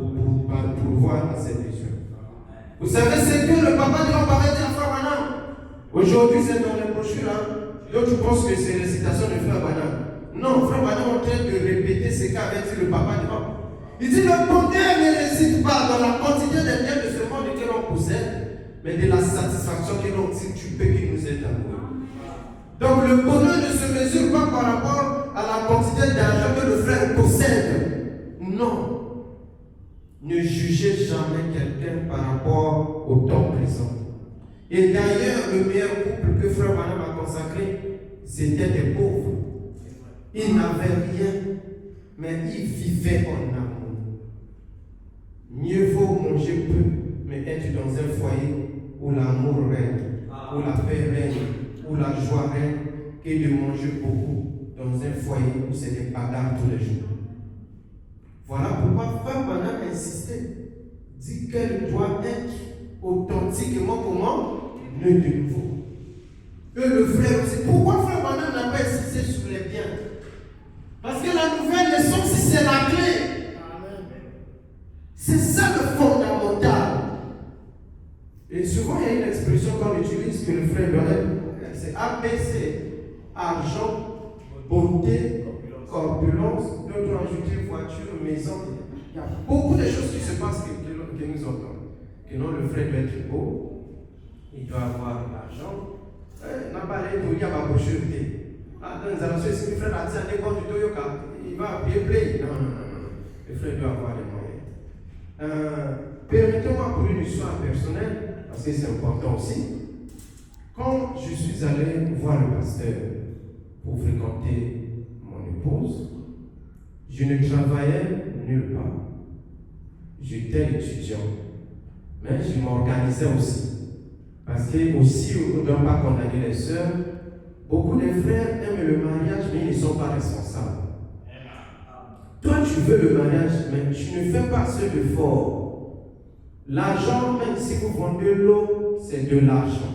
voir dans cette vision. Vous savez ce que le papa de Hop avait dit à frère Branham? Aujourd'hui, c'est dans les brochures. D'autres pensent que c'est les citations de frère Branham. Non, frère Branham est en train de répéter ce qu'avait dit le papa de Hop. Il dit, le bonheur ne réside pas dans la quantité des biens de ce monde que l'on possède, mais de la satisfaction que l'on tire du peu qui nous est amoureux. Donc le bonheur ne se mesure pas par rapport à la quantité d'argent que le frère possède. Non. Ne jugez jamais quelqu'un par rapport au temps présent. Et d'ailleurs, le meilleur couple que frère Branham a consacré, c'était des pauvres. Ils n'avaient rien, mais ils vivaient en amour. Mieux vaut manger peu, mais être dans un foyer où l'amour règne, où la paix règne, où la joie règne, que de manger beaucoup dans un foyer où c'est des bagarres tous les jours. Voilà pourquoi frère Branham a insisté, dit qu'elle doit être authentiquement comment? Née de nouveau. Et le frère aussi. Pourquoi frère Branham n'a pas insisté sur les biens? Parce que la nouvelle naissance, c'est la clé. C'est ça le fondamental. Et souvent, il y a une expression qu'on utilise que le frère Branham, c'est ABC. Argent, beauté, corpulence, d'autres ont ajouté voiture, maison. Il y a beaucoup de choses qui se passent que nous entendons. Que non, le frère doit être beau, il doit avoir l'argent. N'a pas l'air de dire à ma brochure. Dans les relations, si le frère a dit à l'école du Toyoka, il va bien play. Non. Le frère doit avoir les moyens. Permettez-moi pour une histoire personnelle, parce que c'est important aussi. Quand je suis allé voir le pasteur pour fréquenter mon épouse, je ne travaillais nulle part. J'étais étudiant, mais je m'organisais aussi. Parce que aussi, on ne doit pas condamner les sœurs. Beaucoup de frères aiment le mariage, mais ils ne sont pas responsables. Toi, tu veux le mariage, mais tu ne fais pas ce effort. L'argent, même si vous vendez l'eau, c'est de l'argent.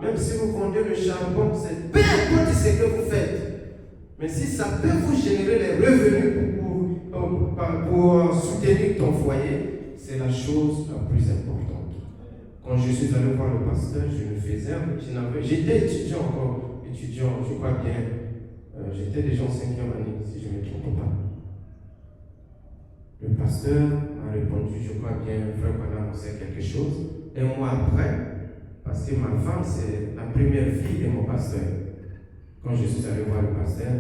Même si vous vendez le charbon, c'est peu importe ce que vous faites. Mais si ça peut vous générer les revenus pour soutenir ton foyer, c'est la chose la plus importante. Quand je suis allé voir le pasteur, je le faisais, j'étais étudiant encore, je crois bien, j'étais déjà en 5e année, si je ne me trompe pas. Le pasteur m'a répondu, je crois bien, frère Branham sait quelque chose. Et moi après, parce que ma femme, c'est la première fille de mon pasteur. Quand je suis allé voir le pasteur,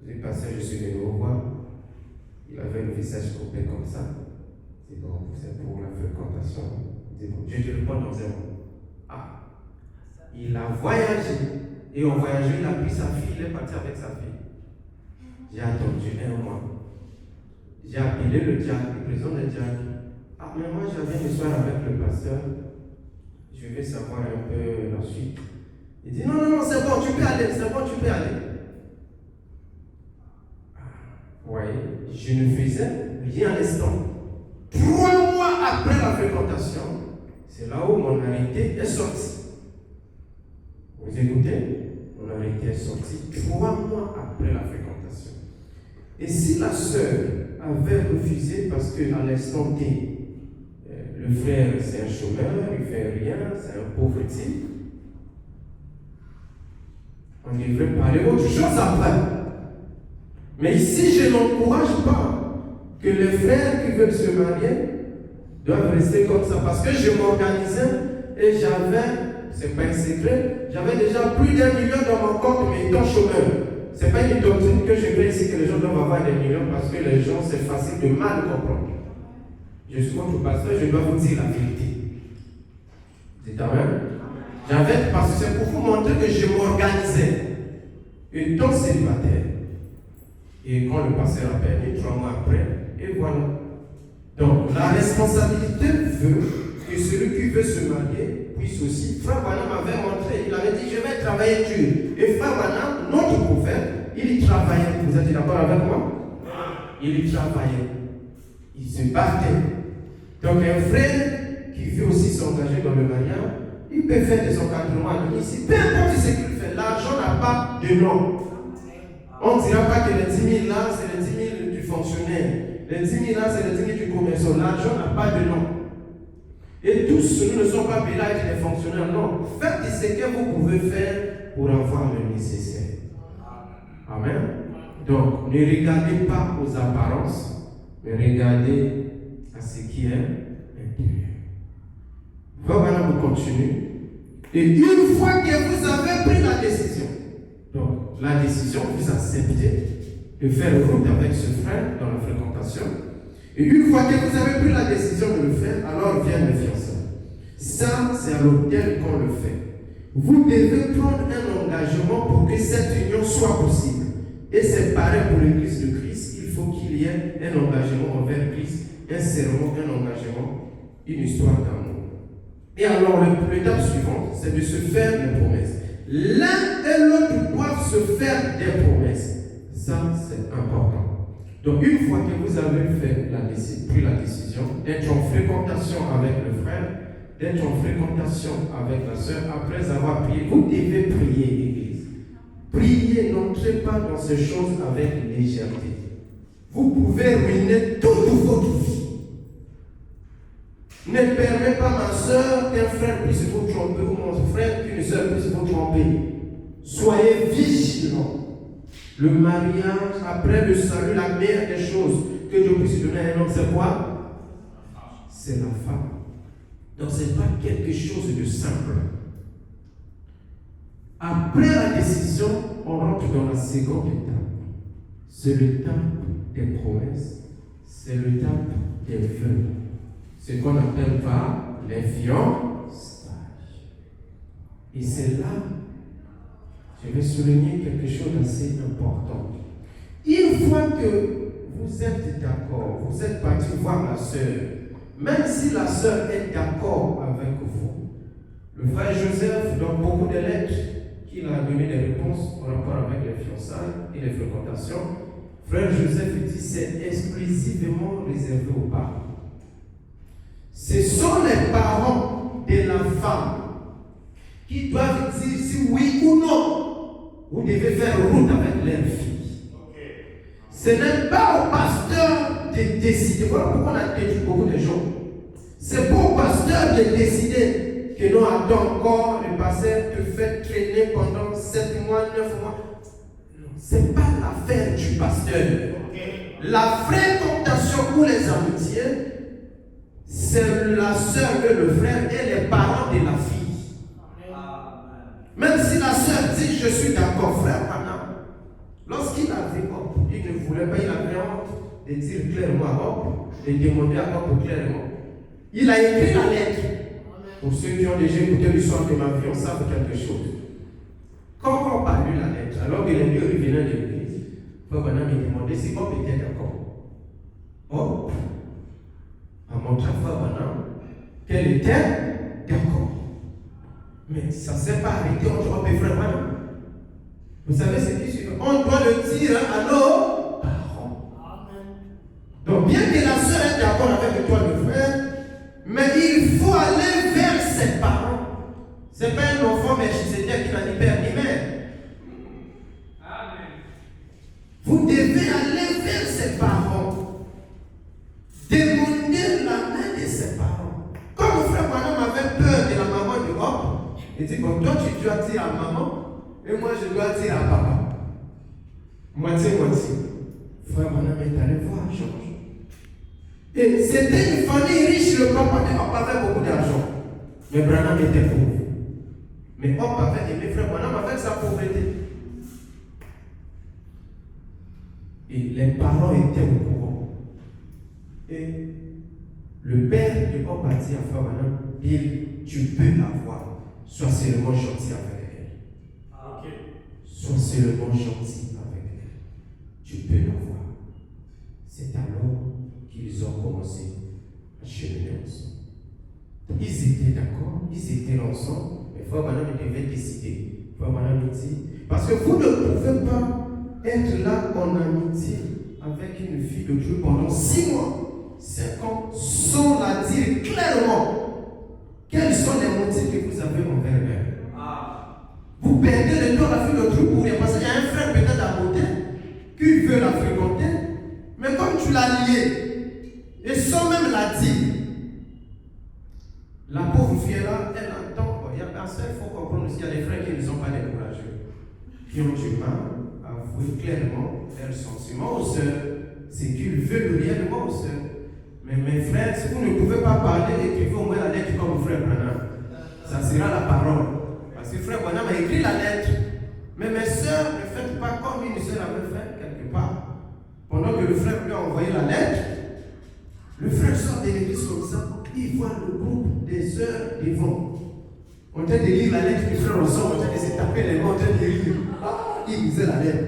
je suis venu au voir. Il avait le visage coupé comme ça. C'est bon, c'est pour la fréquentation. C'est bon, je te réponds dans un mot. Ah, il a voyagé. Et en voyageant, il a pris sa fille, il est parti avec sa fille. J'ai attendu 1 mois. J'ai appelé le diacre, le président du diacre. Ah, mais moi, j'avais le soir avec le pasteur. Je vais savoir un peu la suite. Il dit non, c'est bon, tu peux aller, c'est bon, tu peux aller. Oui, je ne faisais rien à l'instant. 3 mois après la fréquentation, c'est là où mon arrêté est sorti. Vous écoutez? Mon arrêté est sorti 3 mois après la fréquentation. Et si la sœur avait refusé parce qu'à l'instant T, le frère, c'est un chômeur, il ne fait rien, c'est un pauvre type. On devrait parler autre chose après. Mais ici, je n'encourage pas que les frères qui veulent se marier doivent rester comme ça. Parce que je m'organisais et j'avais, c'est pas un secret, j'avais déjà plus d'1 million dans mon compte, mais étant chômeur. Ce n'est pas une doctrine que je veux ici que les gens doivent avoir des millions parce que les gens, c'est facile de mal comprendre. Je suis votre pasteur, je dois vous dire la vérité. C'est amen. J'avais, parce que c'est pour vous montrer que je m'organisais. Étant célibataire, Et quand le pasteur a permis, 3 mois après, et voilà. Donc, la responsabilité veut que celui qui veut se marier puisse aussi. Frère Branham m'avait montré, il avait dit, je vais travailler dur. Et Frère Branham, notre prophète, il y travaillait. Vous êtes d'accord avec moi? Il y travaillait. Il se battait. Donc, un frère qui veut aussi s'engager dans le mariage, il peut faire des encadrements à domicile. Peu importe ce qu'il fait, l'argent n'a pas de nom. On ne dira pas que les 10 000 là, c'est les 10 000 du fonctionnaire. Les 10 000 là, c'est les 10 000 du commerçant. L'argent n'a pas de nom. Et tous, nous ne sommes pas payés à être des fonctionnaires. Non. Faites ce que vous pouvez faire pour avoir le nécessaire. Amen. Donc, ne regardez pas aux apparences, mais regardez à ce qui est intérieur. Voilà, vous continuez. Et une fois que vous avez pris la décision, donc la décision, vous acceptez de faire route avec ce frère dans la fréquentation. Et une fois que vous avez pris la décision de le faire, alors viennent les fiançailles. Ça, c'est à l'autel qu'on le fait. Vous devez prendre un engagement pour que cette union soit possible. Et c'est pareil pour l'Église de Christ. Il faut qu'il y ait un engagement envers Christ, un serment, un engagement, une histoire d'amour. Et alors, l'étape suivante, c'est de se faire des promesses. L'un et l'autre doivent se faire des promesses. Ça, c'est important. Donc, une fois que vous avez pris la décision d'être en fréquentation avec le frère, d'être en fréquentation avec la sœur, après avoir prié, vous devez prier, Église. Priez, n'entrez pas dans ces choses avec légèreté. Vous pouvez ruiner toute votre vie. Ne permets pas, ma soeur, qu'un frère puisse vous tromper ou mon frère, qu'une soeur puisse vous tromper. Soyez vigilants. Le mariage, après le salut, la meilleure des choses que Dieu puisse donner à un homme, c'est quoi? C'est la femme. Donc, ce n'est pas quelque chose de simple. Après la décision, on rentre dans la seconde étape. C'est l'étape des promesses. C'est l'étape des vœux. Ce qu'on appelle par les fiançailles. Et c'est là, je vais souligner quelque chose d'assez important. Une fois que vous êtes d'accord, vous êtes parti voir la sœur, même si la sœur est d'accord avec vous, le frère Joseph, dans beaucoup de lettres, qu'il a donné des réponses en rapport avec les fiançailles et les fréquentations, frère Joseph dit c'est exclusivement réservé aux parents. Ce sont les parents de la femme qui doivent dire si oui ou non vous devez faire route avec leur fille. Ce n'est pas au pasteur de décider. Voilà pourquoi on a dit beaucoup de gens. C'est pas au pasteur de décider que non, attends encore, le pasteur te fait traîner pendant 7 mois, 9 mois. Ce n'est pas l'affaire du pasteur. La fréquentation pour les amitiés, c'est la sœur et le frère et les parents de la fille. Même si la sœur dit je suis d'accord, frère, maintenant, lorsqu'il avait Hop, il ne voulait pas, il avait honte de dire clairement à Hop, de demander à Hop clairement. Il a écrit la lettre. Pour ceux qui ont déjà écouté l'histoire de ma vie, on sait quelque chose. Quand Hop a lu la lettre, alors que les vieux venaient de l'église, Frère Branham me demandait si Hop était d'accord. Hop a montré à Frère Branham qu'elle était d'accord. Mais ça ne s'est pas arrêté entre Hop et Frère Branham. Vous savez ce qui suit? On doit le dire à nos parents. Donc, bien que la sœur est d'accord avec toi, le frère, mais il faut aller vers ses parents. Ce n'est pas un enfant, mais c'est Dieu qui n'a ni père ni mère. Vous devez aller vers ses parents. Demander la main de ses parents. Comme mon frère Branham avait peur de la maman de Hop, il dit, bon, toi tu dois dire à maman, et moi je dois dire à papa. Moitié-moitié. Frère Branham est allé voir Georges. Et c'était une famille riche, le papa de Hop avait beaucoup d'argent. Mais Branham était pauvre. Mais Hop avait aimé frère Branham avec sa pauvreté. Et les parents étaient au courant. Et le père de Hop a dit à frère Branham, Bill, tu peux l'avoir. Sois seulement gentil avec elle. Sois seulement gentil avec elle. Tu peux l'avoir. Frère Branham devait décider. Frère Branham dit, parce que vous ne pouvez pas être là en amitié avec une fille de Dieu pendant 6 mois, 5 ans, sans la dire clairement quels sont les motifs que vous avez envers elle. Vous perdez le temps à la fille de Dieu pour rien, parce qu'il y a un frère peut-être à côté qui veut la fréquenter, mais comme tu l'as lié, et sans même la dire, la pauvre fille-là, elle entend. Il y a personne, il faut comprendre aussi, il y a des frères qui ne sont pas découragés, qui ont du mal à avouer clairement leurs sentiments aux sœurs, c'est qu'ils veulent réellement aux sœurs. Mais mes frères, si vous ne pouvez pas parler, écrivez au moins la lettre comme frère Branham. Ça sera la parole. Parce que frère Branham a écrit la lettre. Mais mes sœurs, ne faites pas comme une sœur avait fait quelque part. Pendant que le frère lui a envoyé la lettre, le frère sort de l'église comme ça, il voit le groupe des sœurs devant. On train de lire la lettre, le frère ressort, on train de se taper les mains, on train de lire. Ah, il lisait la lettre.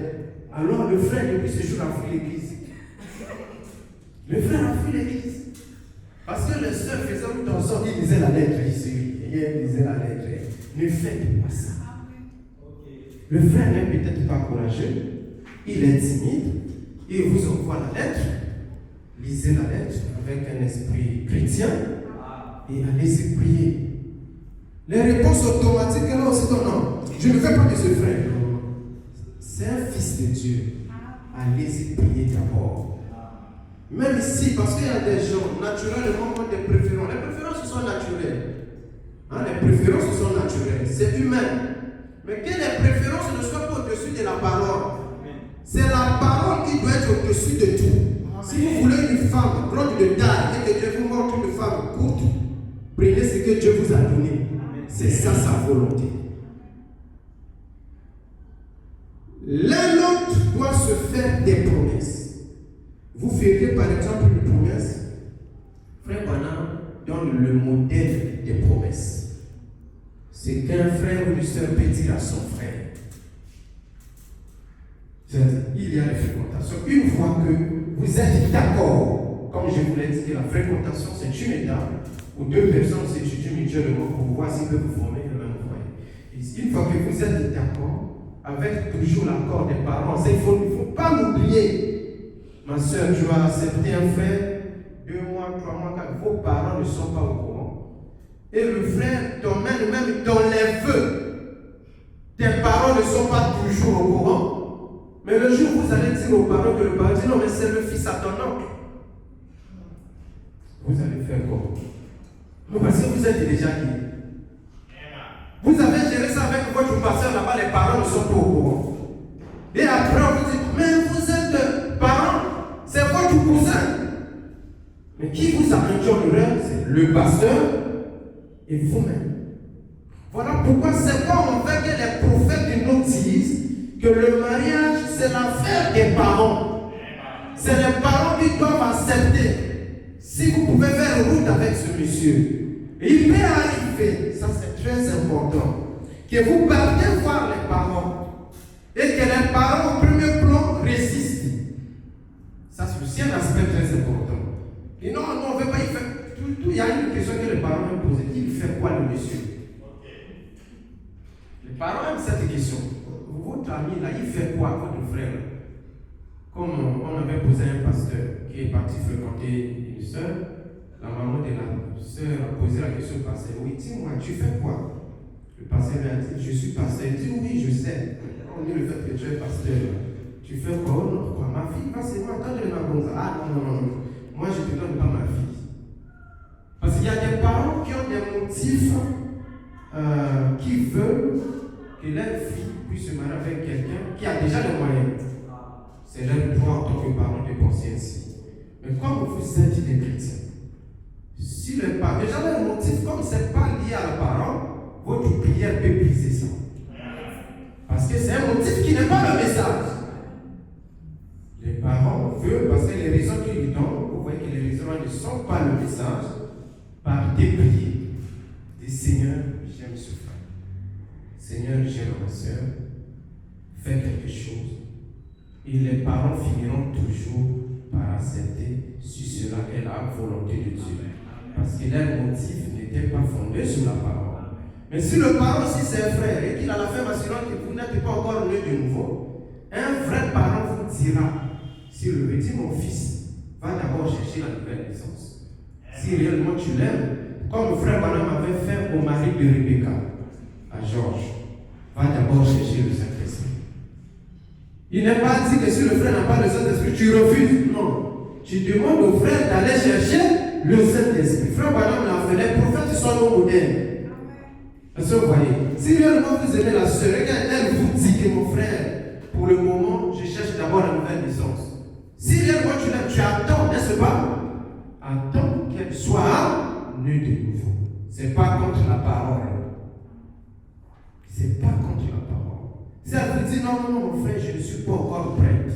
Alors le frère, depuis ce jour, a fui l'église. Le frère a fui l'église. Parce que les sœurs faisaient tout ensemble, ils lisaient la lettre ici. Et ils lisaient la lettre. Ne faites pas ça. Le frère n'est peut-être pas courageux, il est timide, il vous envoie la lettre, lisez la lettre avec un esprit chrétien et allez-y prier. Les réponses automatiques, là aussi, non, je ne fais pas de ce frère. C'est un fils de Dieu. Allez-y prier d'abord. Même ici, parce qu'il y a des gens, naturellement, ont des préférences. Les préférences sont naturelles. Les préférences sont naturelles. C'est humain. Mais que les préférences ne soient pas au-dessus de la parole. C'est la parole qui doit être au-dessus de tout. Si vous voulez une femme grande de taille et que Dieu vous montre une femme courte, prenez ce que Dieu vous a donné. C'est ça sa volonté. L'un l'autre doit se faire des promesses. Vous feriez par exemple une promesse. Frère Branham donne le modèle des promesses. C'est qu'un frère ou une sœur peut dire à son frère. Il y a la fréquentation. Une fois que vous êtes d'accord, comme je vous l'ai dit, la fréquentation c'est une étape où 2 personnes s'étudient mutuellement pour voir s'ils peuvent vous former le même foyer. Une fois que vous êtes d'accord, avec toujours l'accord des parents, il ne faut pas l'oublier. Ma soeur, tu as accepté un frère, 2 mois, 3 mois, 4, vos parents ne sont pas au courant. Et le frère t'emmène même dans les vœux. Tes parents ne sont pas toujours au courant. Mais le jour où vous allez dire aux parents que le parent dit non, mais c'est le fils à ton oncle. Vous allez faire quoi? Non, parce que vous êtes déjà qui? Vous avez géré ça avec votre pasteur là-bas, les parents ne sont pas au courant. Et après, on vous dit, mais vous êtes parents, c'est votre cousin. Mais qui vous a induit en erreur? C'est le pasteur et vous-même. Voilà pourquoi c'est pas en fait que les prophètes nous disent que le mariage, c'est l'affaire des parents. C'est les parents qui doivent accepter. Si vous pouvez faire route avec ce monsieur, il peut arriver, ça c'est très important, que vous partez voir les parents et que les parents au premier plan résistent. Ça c'est aussi un aspect très important. Et non, on ne veut pas y faire. Il y a une question que les parents me posent. Il fait quoi le monsieur? Les parents aiment cette question. Votre ami là, il fait quoi, votre frère? Comme on avait posé un pasteur qui est parti fréquenter une soeur, la maman de la soeur a posé la question au pasteur. Oui, dis-moi, tu fais quoi? Le pasteur lui a dit, je suis pasteur. Il dit, oui, je sais. On dit le fait que tu es pasteur. Tu fais quoi? Oh non, quoi? Ma fille va se m'entendre de ma bonne. Ah non, non, non. Moi, je ne te donne pas ma fille. Parce qu'il y a des parents qui ont des motifs qui veulent que leur fille puisse se marier avec quelqu'un qui a déjà les moyens. C'est leur droit en tant que parent de penser ainsi. Mais comme vous êtes des chrétiens, si le parent, déjà le motif, comme ce n'est pas lié à le parent, votre prière peut briser ça. Parce que c'est un motif qui n'est pas le message. Les parents veulent, parce que les raisons qu'ils lui donnent, vous voyez que les raisons ne sont pas le message, par des prières. Des Seigneur, j'aime ce frère. Seigneur, j'aime ma soeur. Fais quelque chose. Et les parents finiront toujours par accepter si cela est la volonté de Dieu. Parce que leur motif n'était pas fondé sur la parole. Mais si le parent aussi c'est un frère et qu'il a la femme assurant que vous n'êtes pas encore né de nouveau, un vrai parent vous dira, si le petit mon fils, va d'abord chercher la nouvelle naissance. Si réellement tu l'aimes, comme le frère Branham avait fait au mari de Rebecca, à Georges, va d'abord chercher le Saint-Esprit. Il n'est pas dit que si le frère n'a pas le Saint-Esprit, tu refuses. Non. Tu demandes au frère d'aller chercher le Saint-Esprit. Frère Branham l'a fait, les prophètes sont nos modèles. Est-ce que vous voyez? Si réellement vous aimez la sœur, elle vous dit que mon frère, pour le moment, je cherche d'abord la nouvelle naissance. Si réellement tu l'aimes, tu attends, n'est-ce pas? Attends qu'elle soit née de nouveau. Ce n'est pas contre la parole. C'est pas contre la parole. Si elle vous dit non, mon frère, je ne suis pas encore prête.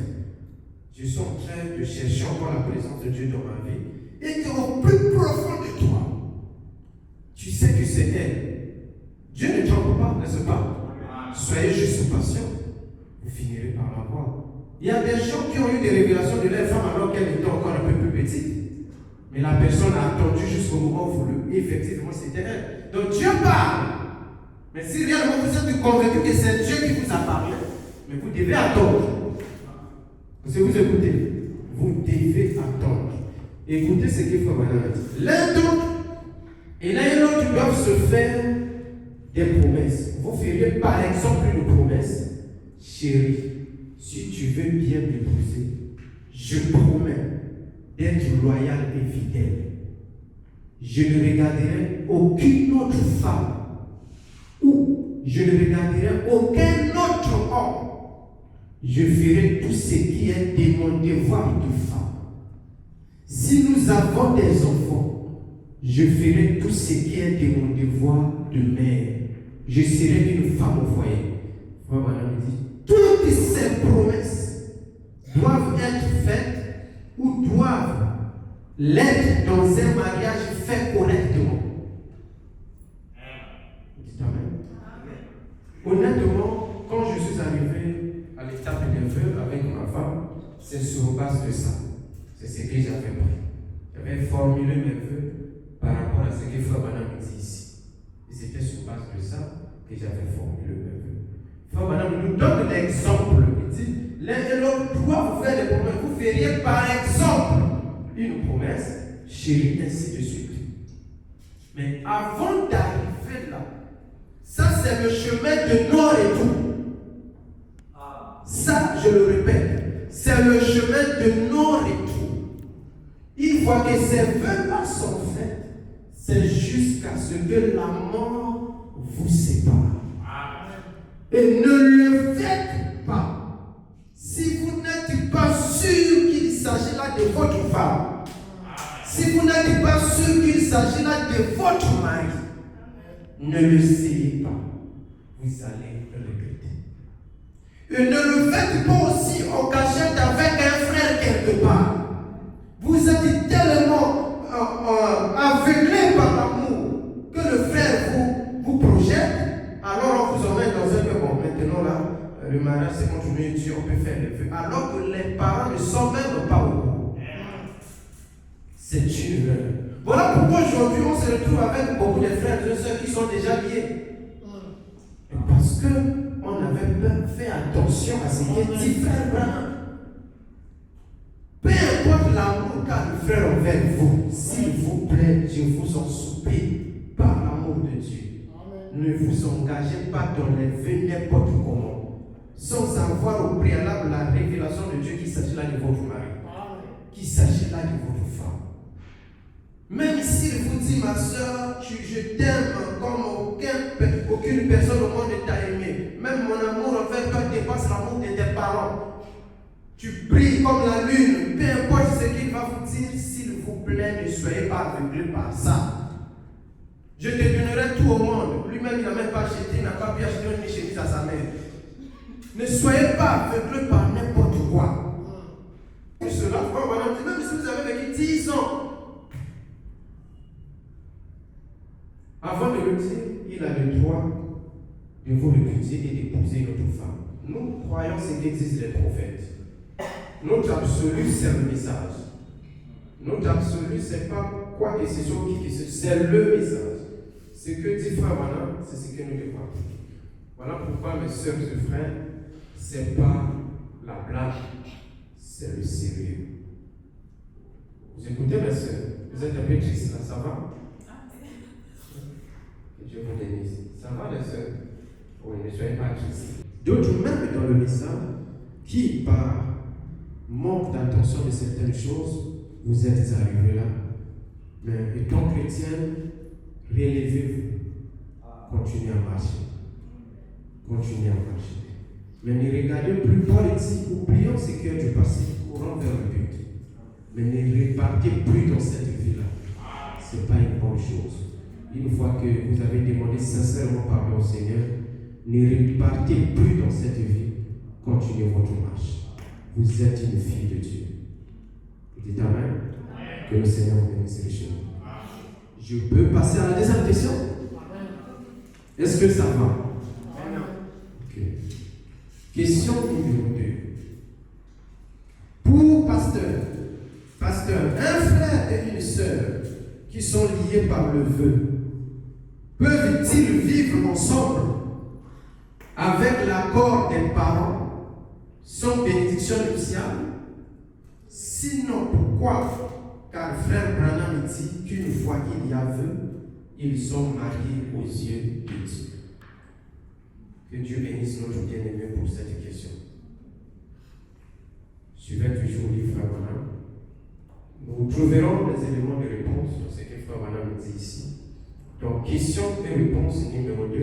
Je suis en train de chercher encore la présence de Dieu dans ma vie. Et qu'au plus profond de toi, tu sais que c'est elle. Dieu ne trompe pas, n'est-ce pas? Soyez juste patient. Vous finirez par la voir. Il y a des gens qui ont eu des révélations de leur femme alors qu'elle était encore un peu plus petite. Mais la personne a attendu jusqu'au moment voulu. Et effectivement, c'était elle. Donc Dieu parle. Mais si réellement vous êtes convaincu que c'est Dieu qui vous a parlé, mais vous devez attendre. Parce que vous écoutez, vous devez attendre. Écoutez ce qu'il faut maintenant. L'un d'entre et l'un et l'autre doivent se faire des promesses. Vous feriez par exemple une promesse. Chérie, si tu veux bien m'épouser, je promets d'être loyal et fidèle. Je ne regarderai aucune autre femme ou je ne regarderai aucun autre homme. Je ferai tout ce qui est de mon devoir de femme. Si nous avons des enfants, je ferai tout ce qui est de mon devoir de mère. Je serai une femme au foyer. Voilà, dit. Toutes ces promesses doivent être faites ou doivent l'être dans un mariage fait correctement. Dites Amen. Honnêtement, quand je suis arrivé à l'étape des vœux avec ma femme, c'est sur base de ça. C'est ce que j'avais pris. J'avais formulé mes vœux par rapport à ce que Frère Branham dit ici. Et c'était sur base de ça que j'avais formulé mes vœux. Frère Branham nous donne l'exemple. Il dit, l'un et l'autre doivent faire des promesses. Vous feriez par exemple une promesse, chérie, ainsi de suite. Mais avant d'arriver là, ça c'est le chemin de nord et tout. Ça, je le répète, c'est le chemin de nord et tout. Une fois que ces vœux-là sont faits, c'est jusqu'à ce que la mort vous sépare. Et ne le faites pas. Si vous n'êtes pas sûr qu'il s'agit là de votre femme, si vous n'êtes pas sûr qu'il s'agit là de votre mari, ne le essayez pas. Vous allez regretter. Et ne le faites pas aussi en cachette avec un frère quelque part. Vous êtes tellement aveuglé par l'amour que le frère vous projette, alors on vous emmène dans un peu. Bon, maintenant là, le mariage c'est continué, Dieu, on peut faire les vœux. Alors que les parents ne sont même pas au courant. C'est une erreur. Voilà pourquoi aujourd'hui on se retrouve avec beaucoup de frères et sœurs qui sont déjà liés. Parce qu'on avait fait attention à ce que dit frère Branham. Peu importe l'amour qu'a le frère envers vous, s'il vous plaît, je vous en supplie, par l'amour de Dieu. Ne vous engagez pas dans les vœux n'importe comment, sans avoir au préalable la révélation de Dieu qu'il s'agit là de votre mari, qu'il s'agit là de votre femme. Même s'il vous dit, ma soeur, je t'aime comme aucune personne au monde ne t'a aimé, même mon amour envers toi dépasse l'amour de tes parents. Tu brilles comme la lune, peu importe ce qu'il va vous dire, s'il vous plaît, ne soyez pas aveuglés par ça. Je te donnerai tout au monde. Lui-même, il n'a même pas acheté, il n'a pas pu acheter une chemise à sa mère. Ne soyez pas aveuglés par n'importe quoi. Pour cela, même si vous avez vécu 10 ans, avant de le dire, il a le droit de vous refuser et d'épouser une autre femme. Nous croyons ce que disent les prophètes. Notre absolu, c'est le message. Notre absolu, ce n'est pas quoi que ce soit qui c'est le message. Ce que dit Frère Branham, c'est ce que nous devons appliquer. Voilà pourquoi, mes sœurs et frères, ce n'est pas la blague, c'est le sérieux. Vous écoutez, mes sœurs? Vous êtes un peu tristes là, ça va? Que Dieu vous bénisse. Ça va, les sœurs? Oui, ne soyez pas tristes. D'autres, même dans le message, qui, par manque d'attention de certaines choses, vous êtes arrivés là. Mais étant chrétien, relevez-vous. Continuez à marcher. Continuez à marcher. Mais ne regardez plus Paul dit, oublions ce qui est du passé, courons vers le but. Mais ne repartez plus dans cette vie-là. Ce n'est pas une bonne chose. Une fois que vous avez demandé sincèrement pardon au Seigneur, ne repartez plus dans cette vie. Continuez votre marche. Vous êtes une fille de Dieu. Dites Amen. Que le Seigneur vous bénisse richement. Je peux passer à la deuxième question? Est-ce que ça va? Ok. Question numéro 2. Pour pasteur, un frère et une sœur qui sont liés par le vœu, peuvent-ils vivre ensemble avec l'accord des parents sans bénédiction nuptiale? Sinon, pourquoi? Car frère Branham dit qu'une fois qu'il y a vœu, ils sont mariés aux yeux de Dieu. Que Dieu bénisse notre bien-aimé pour cette question. Suivez toujours le livre frère Branham. Nous trouverons les éléments de réponse sur ce que frère Branham dit ici. Donc, question et réponse numéro 2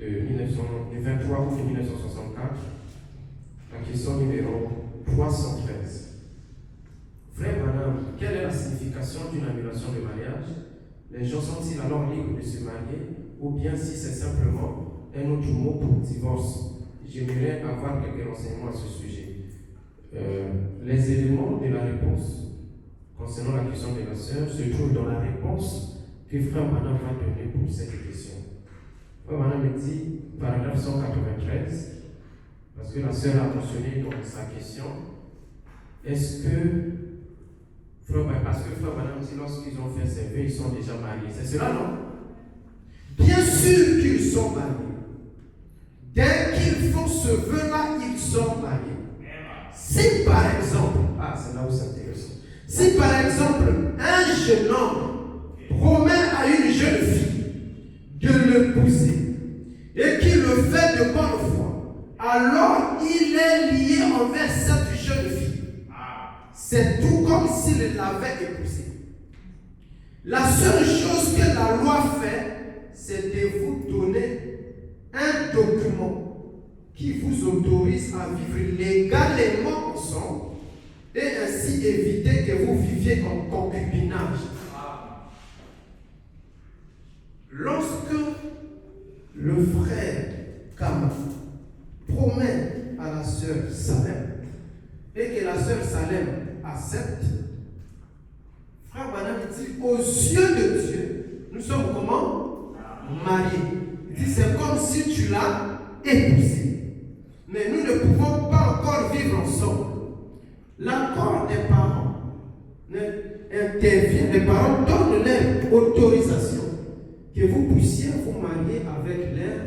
de 23 août 1964. La question numéro 313. Frère Branham, quelle est la signification d'une annulation de mariage? Les gens sont-ils alors libres de se marier? Ou bien si c'est simplement un autre mot pour divorce? J'aimerais avoir quelques renseignements à ce sujet. Les éléments de la réponse concernant la question de la sœur se trouvent dans la réponse que Frère Branham va donner pour cette question. Frère Branham dit, paragraphe 193, parce que la sœur a mentionné dans sa question, est-ce que parce que Frère Branham dit lorsqu'ils ont fait ces vœux, ils sont déjà mariés. C'est cela, non? Bien sûr qu'ils sont mariés. Dès qu'ils font ce vœu-là, ils sont mariés. Si par exemple, c'est là où c'est intéressant. Si par exemple, un jeune homme promet à une jeune fille de l'épouser et qu'il le fait de bonne foi, alors il est lié envers cette jeune fille. C'est tout comme s'il l'avait épousée. La seule chose que la loi fait, c'est de vous donner un document qui vous autorise à vivre légalement ensemble et ainsi éviter que vous viviez en concubinage. Lorsque le frère Kama promet à la sœur Salem et que la sœur Salem accepte, frère Branham dit aux yeux de Dieu, nous sommes comment? Mariés. Il dit c'est comme si tu l'as épousé. Mais nous ne pouvons pas encore vivre ensemble. L'accord des parents intervient, les parents donnent leur autorisation que vous puissiez vous marier avec leur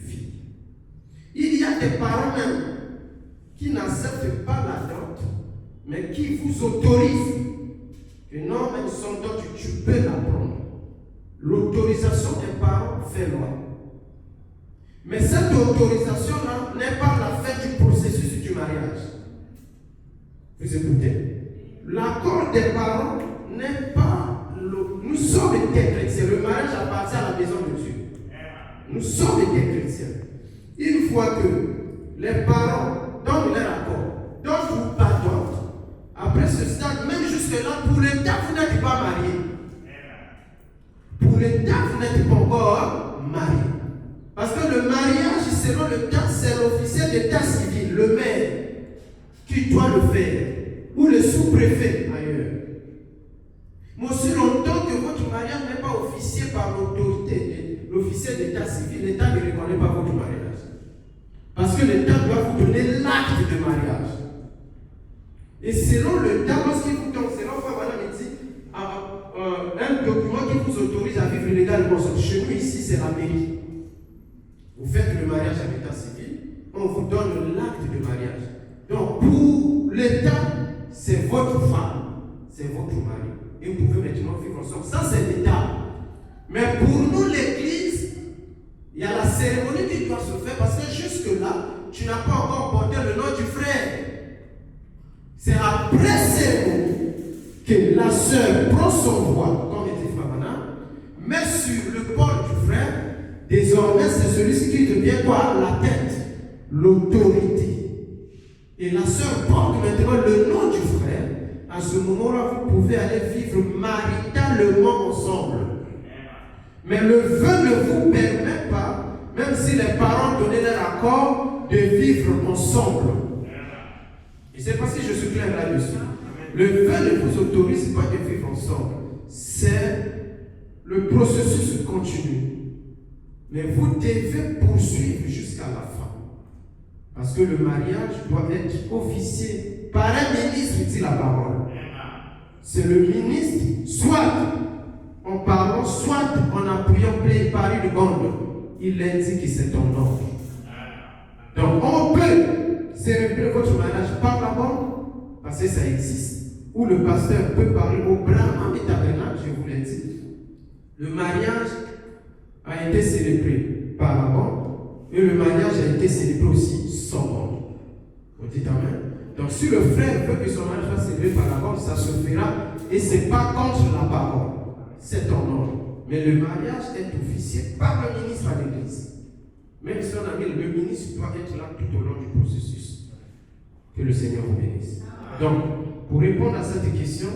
fille. Il y a des parents même qui n'acceptent pas la dot, mais qui vous autorisent que non, même son dot, tu peux la prendre. L'autorisation des parents fait loi. Mais cette autorisation-là n'est pas la fin du processus du mariage. Vous écoutez? L'accord des parents n'est pas... Nous sommes des chrétiens. Le mariage appartient à la maison de Dieu. Nous sommes des chrétiens. Une fois que les parents donnent leur accord, donc vous pardonnent, après ce stade, même jusque-là, pour l'État, vous n'êtes pas mariés. Pour l'État, vous n'êtes pas encore mariés. Parce que le mariage, selon le temps, c'est l'officier d'état civil, le maire, qui doit le faire, ou le sous-préfet ailleurs. Mais aussi longtemps que votre mariage n'est pas officié par l'autorité, l'officier d'état civil, l'État ne reconnaît pas votre mariage. Parce que l'État doit vous donner l'acte de mariage. Et selon le temps, lorsqu'il vous donne, selon Frère Branham dit, un document qui vous vous autorise à vivre légalement ensemble. Chez nous, ici, c'est la mairie. Vous faites le mariage à l'état civil, on vous donne l'acte de mariage. Donc, pour l'État, c'est votre femme, c'est votre mari. Et vous pouvez maintenant vivre ensemble. Ça, c'est l'État. Mais pour nous, l'Église, il y a la cérémonie qui doit se faire parce que jusque-là, tu n'as pas encore porté le nom du frère. C'est après cérémonie que la sœur prend son voile, comme était Famana, met sur le port du frère. Désormais, c'est celui-ci qui devient quoi? La tête, l'autorité. Et la sœur porte maintenant le nom du frère. À ce moment-là, vous pouvez aller vivre maritalement ensemble. Mais le vœu ne vous permet pas, même si les parents donnaient leur accord, de vivre ensemble. Et c'est parce que je suis clair là-dessus. Le vœu ne vous autorise pas de vivre ensemble. C'est le processus continu. Mais vous devez poursuivre jusqu'à la fin. Parce que le mariage doit être officié par un ministre, dit la parole. C'est le ministre, soit en parlant, soit en appuyant par une bande. Il indique que c'est ton nom. Donc on peut célébrer votre mariage par la bande, parce que ça existe. Ou le pasteur peut parler au Brahman et tabernacle, je vous l'ai dit. Le mariage a été célébré par la bande, et le mariage a été célébré aussi sans bande. Vous dites amen. Donc si le frère veut que son mariage soit célébré par la bande, ça se fera, et ce n'est pas contre la parole. C'est en ordre. Mais le mariage est officiel par le ministre à l'église. Même si on a mis le ministre doit être là tout au long du processus. Que le Seigneur vous bénisse. Donc, pour répondre à cette question,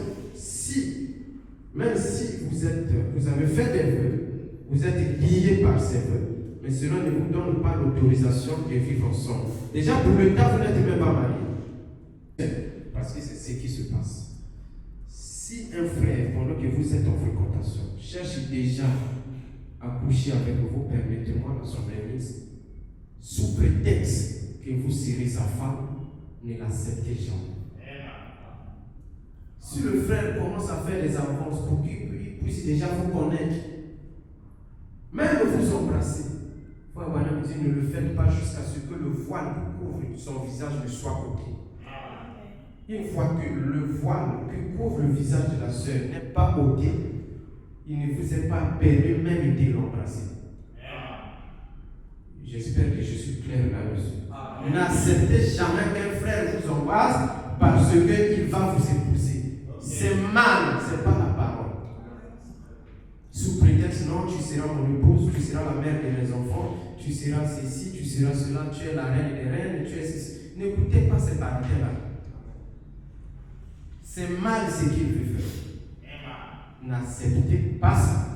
même si vous avez fait des vœux, vous êtes liés par ces vœux, mais cela ne vous donne pas l'autorisation de vivre ensemble. Déjà, pour le temps, vous n'êtes même pas mariés. Parce que c'est ce qui se passe. Si un frère, pendant que vous êtes en fréquentation, cherche déjà à coucher avec vous, permettez-moi l'Assemblée mixte, sous prétexte que vous serez sa femme, ne l'acceptez jamais. Si le frère commence à faire des avances pour qu'il puisse déjà vous connaître, même vous embrasser, il faut avoir l'habitude, ne le faites pas jusqu'à ce que le voile qui couvre son visage ne soit coupé. Une fois que le voile qui couvre le visage de la sœur n'est pas ôté, il ne vous est pas permis même de l'embrasser. J'espère que je suis clair là-dessus. N'acceptez jamais qu'un frère vous embrasse parce qu'il va vous épouser. C'est mal, ce n'est pas la parole. Sous prétexte, non, tu seras mon épouse, tu seras la mère de mes enfants, tu seras ceci, tu seras cela, tu es la reine des reines, tu es ceci. N'écoutez pas ces parties-là. C'est mal ce qu'il veut faire. N'acceptez pas ça.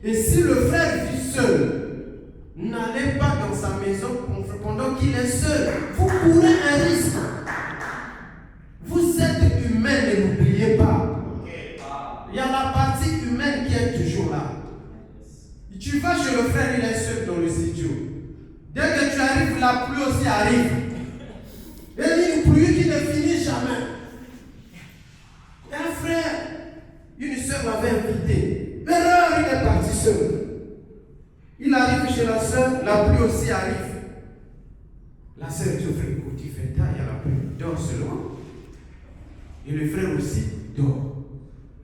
Et si le frère vit seul, n'allez pas dans sa maison pendant qu'il est seul. Vous courez un risque. Vous êtes humain, ne l'oubliez pas. Il y a la partie humaine qui est toujours là. Tu vas chez le frère, il est seul dans le studio. Dès que tu arrives, la pluie aussi arrive. Et une pluie qui ne finit jamais. Un frère, une soeur m'avait invité. Erreur, il est parti seul. Il arrive chez la soeur, la pluie aussi arrive. La soeur dit au frère, écoute, il fait tard, il y a la pluie, dors seulement. Et le frère aussi dort.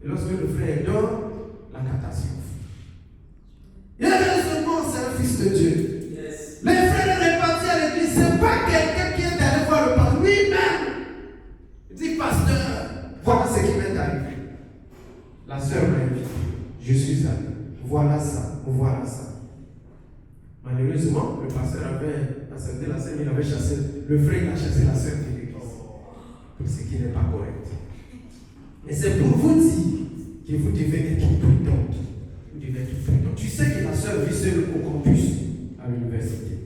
Et lorsque le frère dort, la catastrophe. Et heureusement, c'est un fils de Dieu. Yes. Les frères est répartis à l'église, ce n'est pas quelqu'un qui est allé voir le pasteur. Lui-même, il dit, pasteur, voilà ce qui m'est arrivé. La sœur m'a invité. Je suis allé. Voilà ça, voilà ça. Malheureusement, le pasteur avait accepté la sœur, il avait chassé. Le frère, il a chassé la sœur de l'église. Ce qui n'est pas correct. Et c'est pour vous dire que vous devez être prudente. Vous devez être prudente. Tu sais que la sœur vit seule au campus à l'université.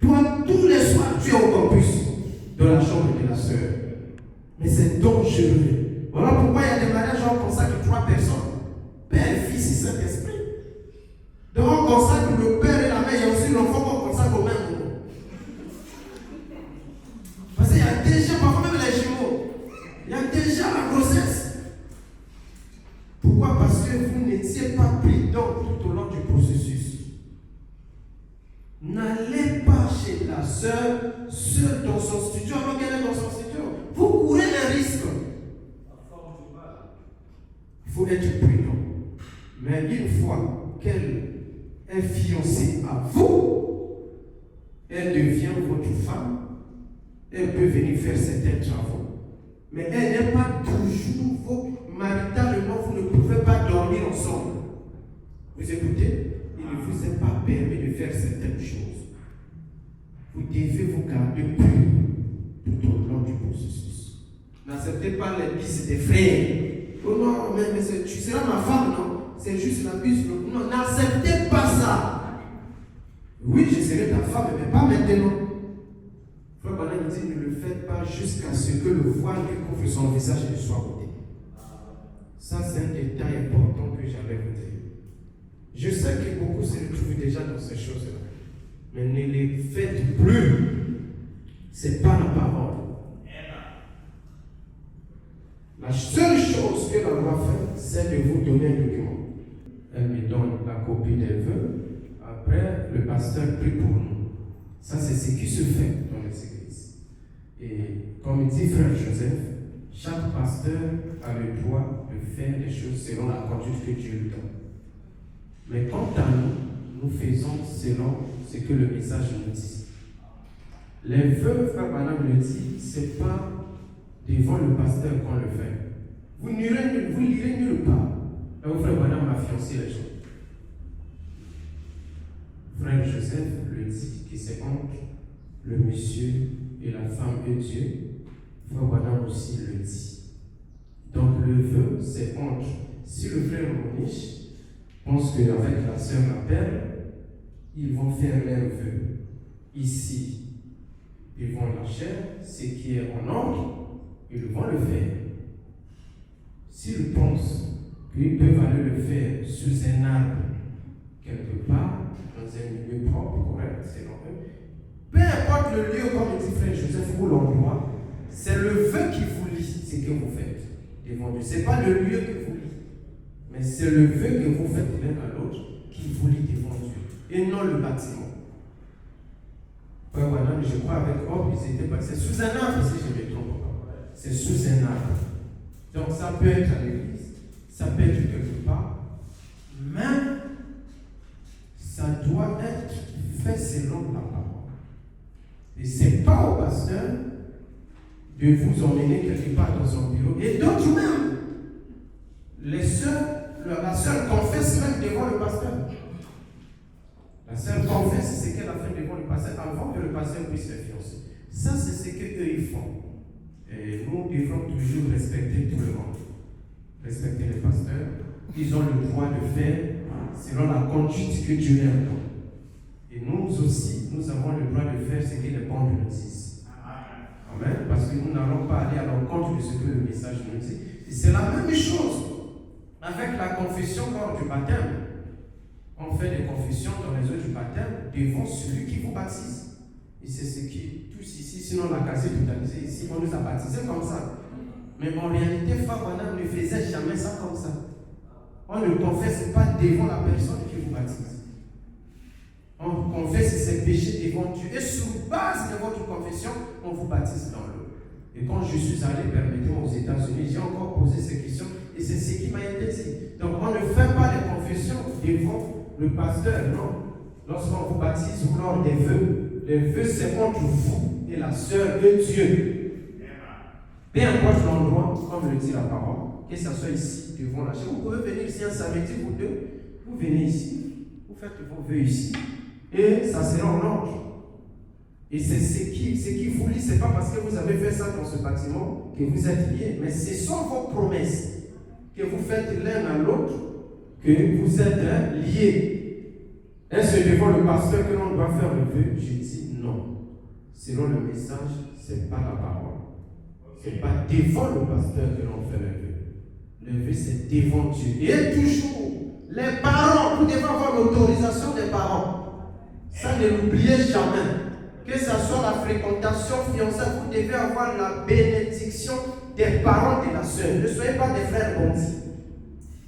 Toi, tous les soirs, tu es au campus, dans la chambre de la sœur. Mais c'est dangereux. Voilà pourquoi il y a des mariages où on consacre 3 personnes. Père, Fils et Saint-Esprit. Donc on consacre le père et la mère, il y a aussi l'enfant qu'on consacre au même moment. Parce qu'il y a déjà, parfois même les jumeaux, il y a déjà la grossesse. Pourquoi? Parce que vous n'étiez pas prudent faut être prudent. Mais une fois qu'elle est fiancée à vous, elle devient votre femme, elle peut venir faire certains travaux. Mais elle n'est pas toujours maritalement, vous ne pouvez pas dormir ensemble. Vous écoutez? Il ne vous est pas permis de faire certaines choses. Vous devez vous garder pur tout au long du processus. N'acceptez pas les bises des frères. Oh non, mais tu seras ma femme, non? C'est juste la bise. Non, n'acceptez pas ça. Oui, je serai ta femme, mais pas maintenant. Frère Branham dit, ne le faites pas jusqu'à ce que le voile qui couvre son visage ne soit ôté. Ça, c'est un détail important que j'allais vous dire. Je sais que beaucoup se retrouvent déjà dans ces choses-là. Mais ne les faites plus. Ce n'est pas la parole. La seule chose que la loi fait, c'est de vous donner un document. Elle me donne la copie des vœux. Après, le pasteur prie pour nous. Ça, c'est ce qui se fait dans les églises. Et comme dit Frère Joseph, chaque pasteur a le droit de faire les choses selon la conduite que Dieu lui donne. Mais quant à nous, nous faisons selon ce que le message nous dit. Les vœux, Frère Branham le dit, ce n'est pas devant le pasteur qu'on le fait. Vous lirez nulle part. Là où Frère Branham a fiancé les gens. Frère Joseph le dit, qui c'est entre le monsieur et la femme et Dieu. Frère Branham aussi le dit. Donc le vœu, c'est entre. Si le frère Moniche pense qu'avec la sœur Appel, ils vont faire leur vœu ici, devant la chair, ce qui est en ordre, ils vont le faire. S'ils pensent qu'ils peuvent aller le faire sous un arbre, quelque part, dans un milieu propre, correct, selon eux, peu importe le lieu, comme dit Frère Joseph, ou l'endroit, c'est le vœu qui vous lie ce que vous faites devant Dieu. Ce n'est pas le lieu que vous lie, mais c'est le vœu que vous faites l'un à l'autre qui vous lie devant Dieu, et non le bâtiment. Voilà, je crois avec Hope, ils étaient passés sous un arbre, si je ne me trompe pas. C'est sous un arbre. Donc ça peut être à l'église, ça peut être quelque part, mais ça doit être fait selon la parole. Et ce n'est pas au pasteur de vous emmener quelque part dans son bureau. Et d'autres même, la sœur confesse même devant le pasteur. La sœur confesse ce qu'elle a fait devant le pasteur avant que le pasteur puisse le fiancer. Ça, c'est ce qu'eux ils font. Et nous devons toujours respecter tout le monde. Respecter les pasteurs. Ils ont le droit de faire selon la conduite que Dieu leur donne. Et nous aussi, nous avons le droit de faire ce que les bons nous disent. Amen. Parce que nous n'allons pas aller à l'encontre de ce que le message nous dit. Et c'est la même chose avec la confession lors du baptême. On fait des confessions dans les eaux du baptême devant celui qui vous baptise. Et c'est ce qui, tous ici, sinon on a cassé totalisé ici, on nous a baptisés comme ça. Mais en réalité, Frère Branham ne faisait jamais ça comme ça. On ne confesse pas devant la personne qui vous baptise. On confesse ses péchés devant Dieu. Et sur base de votre confession, on vous baptise dans l'eau. Et quand je suis allé, permettez-moi, aux États-Unis, j'ai encore posé ces questions. Et c'est ce qui m'a été dit. Donc on ne fait pas les confessions devant le pasteur, non. Lorsqu'on vous baptise ou lors des vœux, les vœux c'est entre vous et la sœur de Dieu. Peu importe l'endroit, comme le dit la parole, que ce soit ici, devant la chair. Vous pouvez venir ici un samedi, vous deux, vous venez ici, vous faites vos vœux ici, et ça sera en ordre. Et c'est ce qui vous lie, ce n'est pas parce que vous avez fait ça dans ce bâtiment que vous êtes liés, mais ce sont vos promesses que vous faites l'un à l'autre, que vous êtes liés. Est-ce devant le pasteur que l'on doit faire le vœu? Je dis non. Selon le message, ce n'est pas la parole. Ce n'est pas devant le pasteur que l'on fait le vœu. Le vœu, c'est devant Dieu. Et toujours, les parents, vous devez avoir l'autorisation des parents. Ça, ne l'oubliez jamais. Que ce soit la fréquentation fiancée, vous devez avoir la bénédiction des parents de la sœur. Ne soyez pas des frères bandits.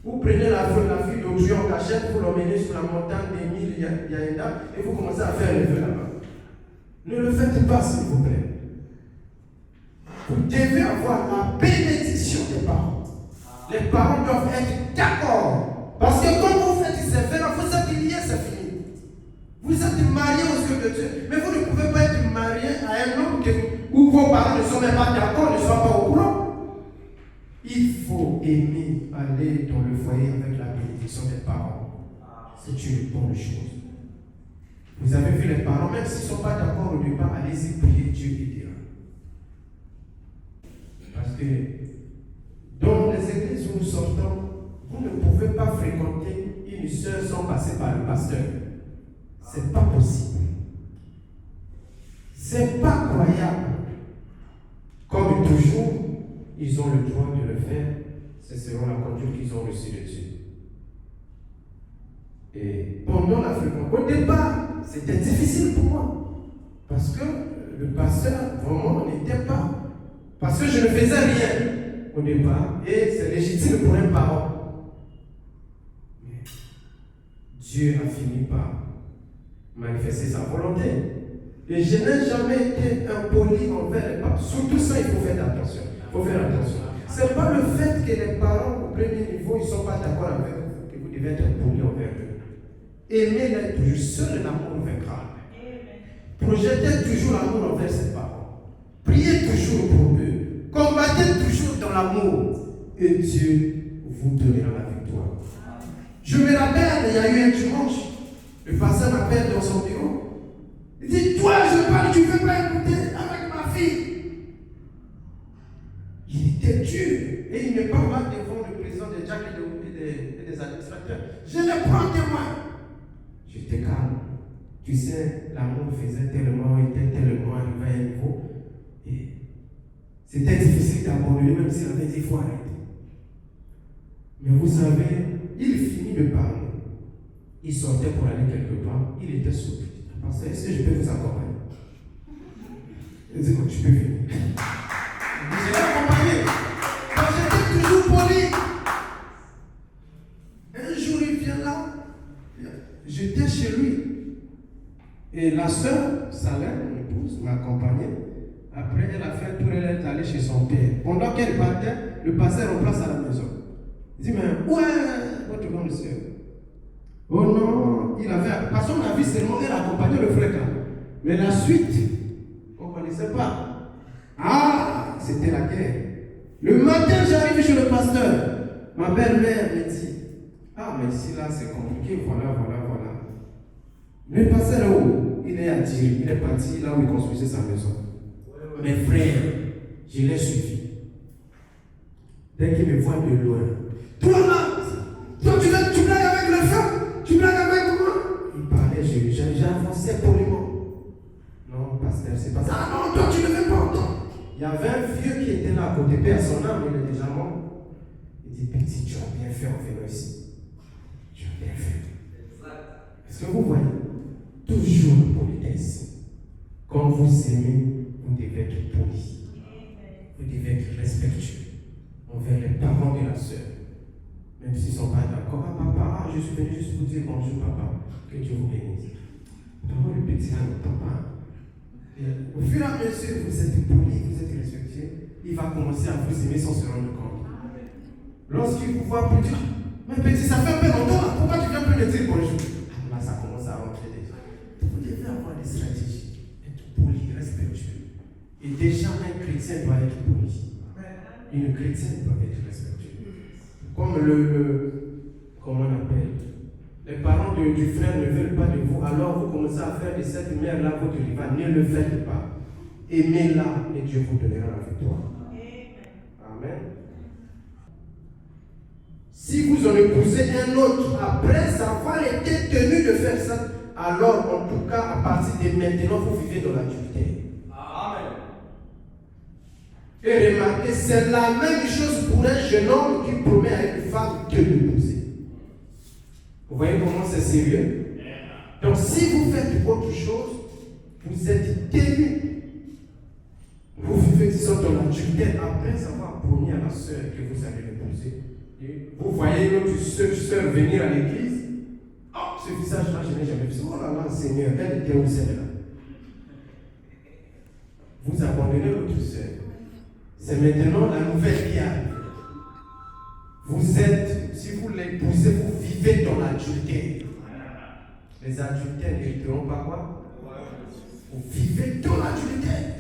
Vous prenez la fille d'aujourd'hui en cachette, vous l'emmenez sur la montagne d'Émile Yaïda et vous commencez à faire le vœu là-bas. Ne le faites pas, s'il vous plaît. Vous devez avoir la bénédiction des parents. Les parents doivent être d'accord. Parce que quand vous faites sévère, vous êtes liés, c'est fini. Vous êtes mariés aux yeux de Dieu. Mais vous ne pouvez pas être marié à un homme où vos parents ne sont même pas d'accord, ne sont pas au courant. Il faut aimer aller dans le foyer avec la bénédiction des parents. C'est une bonne chose. Vous avez vu les parents, même s'ils ne sont pas d'accord au départ, allez-y prier, Dieu les dira. Parce que dans les églises où nous sortons, vous ne pouvez pas fréquenter une soeur sans passer par le pasteur. C'est pas possible. C'est pas croyable. Comme toujours, ils ont le droit de le faire. C'est selon la conduite qu'ils ont reçue de Dieu. Et pendant la fréquentation, au départ, c'était difficile pour moi. Parce que le pasteur, vraiment, n'était pas. Parce que je ne faisais rien au départ. Et c'est légitime pour un parent. Mais Dieu a fini par manifester sa volonté. Et je n'ai jamais été impoli envers les parents. Surtout ça, il faut faire attention. Ce n'est pas le fait que les parents au premier niveau, ils ne sont pas d'accord avec vous, que vous devez être impoli envers eux. Aimez-les toujours, seul l'amour vaincra. Projetez toujours l'amour envers ses parents. Priez toujours pour eux. Combattez toujours dans l'amour. Et Dieu vous donnera la victoire. Je me rappelle, il y a eu un dimanche, le pasteur m'appelle dans son bureau. Il dit, toi, je parle, tu ne veux pas écouter avec ma fille. Il était dur. Et il me parle là devant le président de Jack et des administrateurs. Je le prends témoin. J'étais calme. Tu sais, l'amour faisait tellement, était tellement arrivé à un niveau. Et c'était difficile d'abandonner, même s'il avait dit, il faut arrêter. Mais vous savez, il finit de parler. Il sortait pour aller quelque part. Il était souple. Parce que est-ce que je peux vous accompagner? Il dit, tu peux venir. Je l'ai accompagné. Parce que j'étais toujours poli. Un jour, il vient là. J'étais chez lui. Et la soeur, Salem, mon épouse, m'a accompagné. Après, elle a fait un tour, elle est allée chez son père. Pendant qu'elle partait, le pasteur replace à la maison. Il dit, mais où est votre grande soeur? Oh non, il avait. Parce qu'on a vu seulement elle accompagner le frère. Mais la suite, on ne connaissait pas. Ah, c'était la guerre. Le matin, j'arrive chez le pasteur. Ma belle-mère me dit, ah, mais ici là, c'est compliqué, voilà. Le pasteur est où? Il est à Diri, il est parti là où il construisait sa maison. Mes frères, je l'ai suivi. Dès qu'il me voit de loin, toi là, toi tu blagues avec le feu? Tu blagues avec moi? Il parlait, j'ai avancé poliment. Non, pasteur, c'est pas ça. Ah non, toi tu ne veux pas entendre. Il y avait un vieux qui était là à côté, père son âme, il est déjà mort. Il dit, petit, tu as bien fait en venant ici. Tu as bien fait. Est-ce que vous voyez? Toujours politesse. Quand vous aimez, vous devez être poli. Vous devez être respectueux envers les parents de la sœur. Même s'ils ne sont pas d'accord. Ah, papa, je suis venu juste pour dire bonjour, papa. Que Dieu vous bénisse. Papa, le petit là n'entend pas. Et au fur et à mesure, vous êtes poli, vous êtes respectueux, il va commencer à vous aimer sans se rendre compte. Lorsqu'il vous voit plus dire, mais petit, ça fait un peu longtemps, là. Pourquoi tu viens plus me dire bonjour? Là, ça commence à rentrer déjà. Vous devez avoir des stratégies, être poli, respectueux. Et déjà, un chrétien doit être poli. Une chrétienne doit être respectueuse. Comme comment on appelle? Les parents du frère ne veulent pas de vous, alors vous commencez à faire de cette mère-là votre rival. Ne le faites pas. Aimez-la et Dieu vous donnera la victoire. Amen. Si vous en épousez un autre après avoir été tenu de faire ça, alors en tout cas, à partir de maintenant, vous vivez dans l'adultère. Amen. Et remarquez, c'est la même chose pour un jeune homme qui promet à une femme de l'épouser. Vous voyez comment c'est sérieux? Donc si vous faites autre chose, vous êtes tenu. Vous vivez disons dans l'adultère après avoir promis à la sœur que vous allez l'épouser. Vous voyez notre sœur venir à l'église. Oh, ce visage-là, je n'ai jamais vu. Oh là là, Seigneur, elle était où celle-là? Vous abandonnez votre sœur. C'est maintenant la nouvelle qui arrive. Vous êtes, si vous l'épousez, vous vivez dans l'adultère. Les adultères n'hériteront pas quoi? Vous vivez dans l'adultère.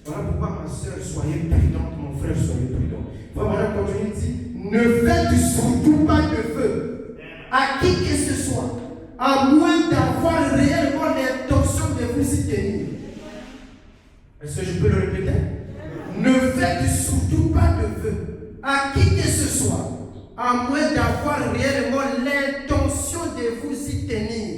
Voilà pourquoi ma soeur, soyez prudente, mon frère, soyez prudent. Voilà, quand il dit, ne faites surtout pas de feu à qui que ce soit, à moins d'avoir réellement l'intention de vous y tenir. Est-ce que je peux le répéter? Ne faites surtout pas de feu à qui que ce soit, à moins d'avoir réellement l'intention de vous y tenir.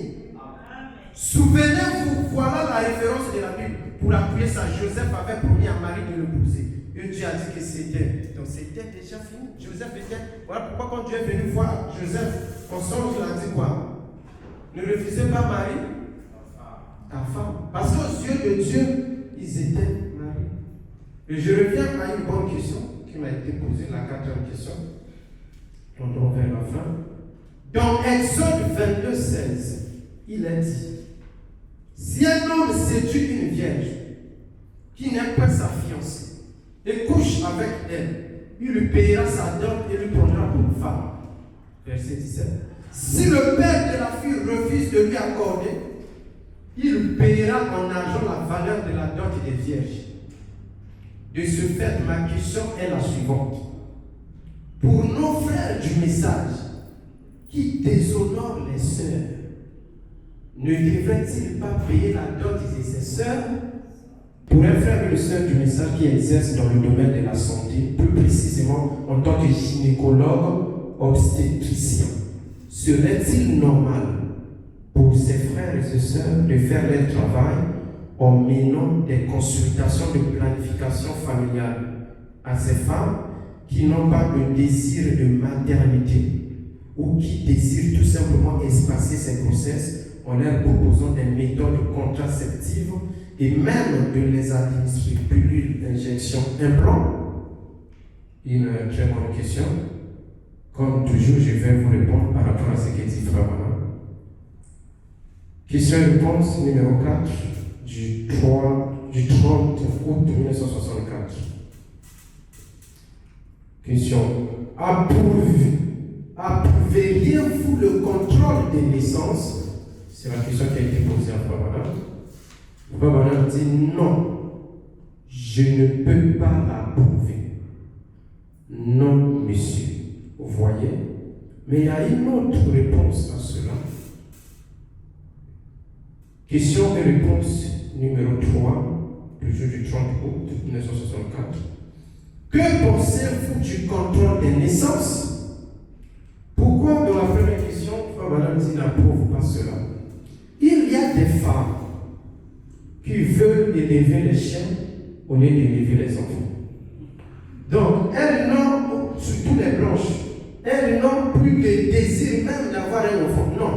Souvenez-vous, voilà la référence de la Bible. Pour appuyer ça, Joseph avait promis à Marie de l'épouser. Et Dieu a dit que c'était. Donc c'était déjà fini. Joseph était. Voilà pourquoi quand Dieu est venu voir Joseph, en songe, il a dit quoi? Ne refusez pas Marie, ta femme. Parce qu'aux yeux de Dieu, ils étaient mariés. Et je reviens à une bonne question qui m'a été posée, la 4e question. On va vers la fin. Dans Exode 22, 16, il est dit: si un homme séduit une vierge qui n'est pas sa fiancée et couche avec elle, il lui payera sa dot et lui prendra pour femme. Verset 17. Si le père de la fille refuse de lui accorder, il payera en argent la valeur de la dot des vierges. De ce fait, ma question est la suivante. Pour nos frères du message qui déshonorent les sœurs, ne devrait-il pas payer la dot de ses sœurs? Pour un frère et une sœur du message qui exerce dans le domaine de la santé, plus précisément en tant que gynécologue obstétricien, serait-il normal pour ses frères et ses sœurs de faire leur travail en menant des consultations de planification familiale à ces femmes qui n'ont pas le désir de maternité ou qui désirent tout simplement espacer ces grossesses en leur proposant des méthodes contraceptives et même de les administrer pilules, injections, implants? Une très bonne question. Comme toujours, je vais vous répondre par rapport à ce que dit Frère Branham. Question-réponse numéro 4 du 30 août 1964. Question. Approuveriez-vous le contrôle des naissances? C'est la question qui a été posée à Frère Branham. Frère Branham dit non, je ne peux pas l'approuver. Non, monsieur. Vous voyez? Mais il y a une autre réponse à cela. Question et réponse numéro 3, le jour du 30 août 1964. Que pensez-vous du contrôle des naissances? Pourquoi dans la première question, Frère Branham dit n'approuve pas cela? Il y a des femmes qui veulent élever les chiens au lieu d'élever les enfants. Donc, elles n'ont, surtout les blanches, elles n'ont plus de désir même d'avoir un enfant. Non.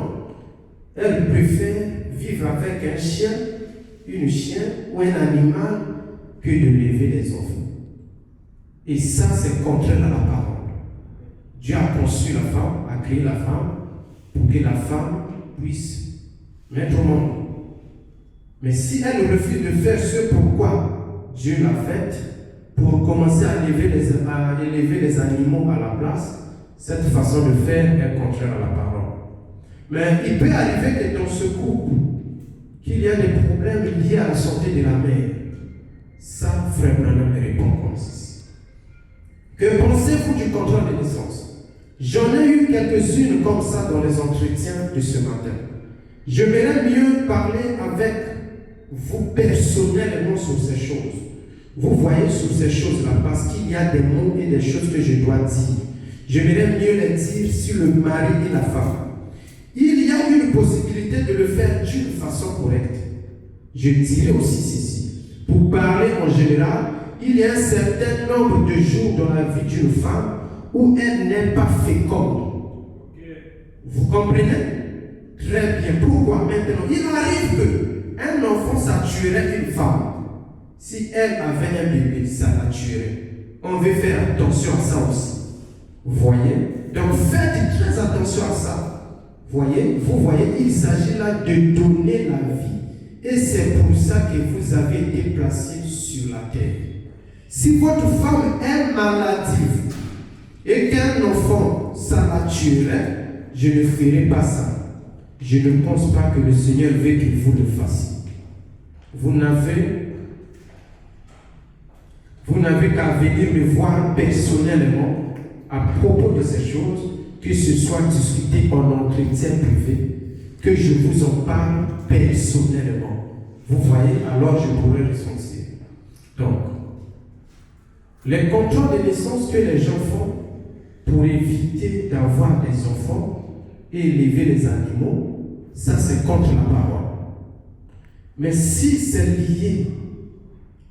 Elles préfèrent vivre avec un chien, une chienne ou un animal que de lever les enfants. Et ça, c'est contraire à la parole. Dieu a conçu la femme, a créé la femme pour que la femme puisse mettre au monde. Mais si elle refuse de faire ce pourquoi Dieu l'a faite, pour commencer à élever les animaux à la place, cette façon de faire est contraire à la parole. Mais il peut arriver que dans ce couple, qu'il y a des problèmes liés à la santé de la mère. Ça, Frère Branham me répond comme ceci. Que pensez-vous du contrôle des naissances? J'en ai eu quelques-unes comme ça dans les entretiens de ce matin. J'aimerais mieux parler avec vous personnellement sur ces choses. Vous voyez sur ces choses-là, parce qu'il y a des mots et des choses que je dois dire. J'aimerais mieux les dire sur le mari et la femme. Il y a une possibilité de le faire d'une façon correcte. Je dirais aussi ceci. Pour parler en général, il y a un certain nombre de jours dans la vie d'une femme où elle n'est pas féconde. Vous comprenez? Très bien. Pourquoi maintenant? Il arrive qu'un enfant, ça tuerait une femme. Si elle avait un bébé, ça la tuerait. On veut faire attention à ça aussi. Vous voyez? Donc faites très attention à ça. Vous voyez, il s'agit là de donner la vie. Et c'est pour ça que vous avez été placé sur la terre. Si votre femme est maladive et qu'elle un enfant, ça la tuerait, je ne ferai pas ça. Je ne pense pas que le Seigneur veut que vous le fassiez. Vous n'avez qu'à venir me voir personnellement à propos de ces choses, que ce soit discuté en entretien privé, que je vous en parle personnellement. Vous voyez, alors je pourrais ressentir. Donc, les contrôles de naissance que les gens font pour éviter d'avoir des enfants et élever les animaux, ça c'est contre la parole. Mais si c'est lié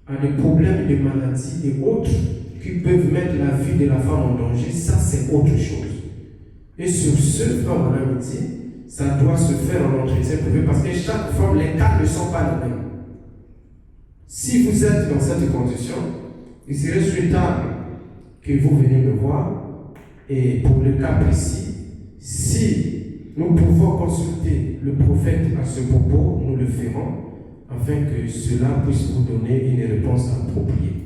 à des problèmes de maladie et autres qui peuvent mettre la vie de la femme en danger, ça c'est autre chose. Et sur ce, comme on a dit, ça doit se faire en entretien privé parce que chaque femme, les cas ne sont pas les mêmes. Si vous êtes dans cette condition, il serait souhaitable que vous veniez me voir et pour le cas précis, si nous pouvons consulter le prophète à ce propos, nous le ferons afin que cela puisse vous donner une réponse appropriée.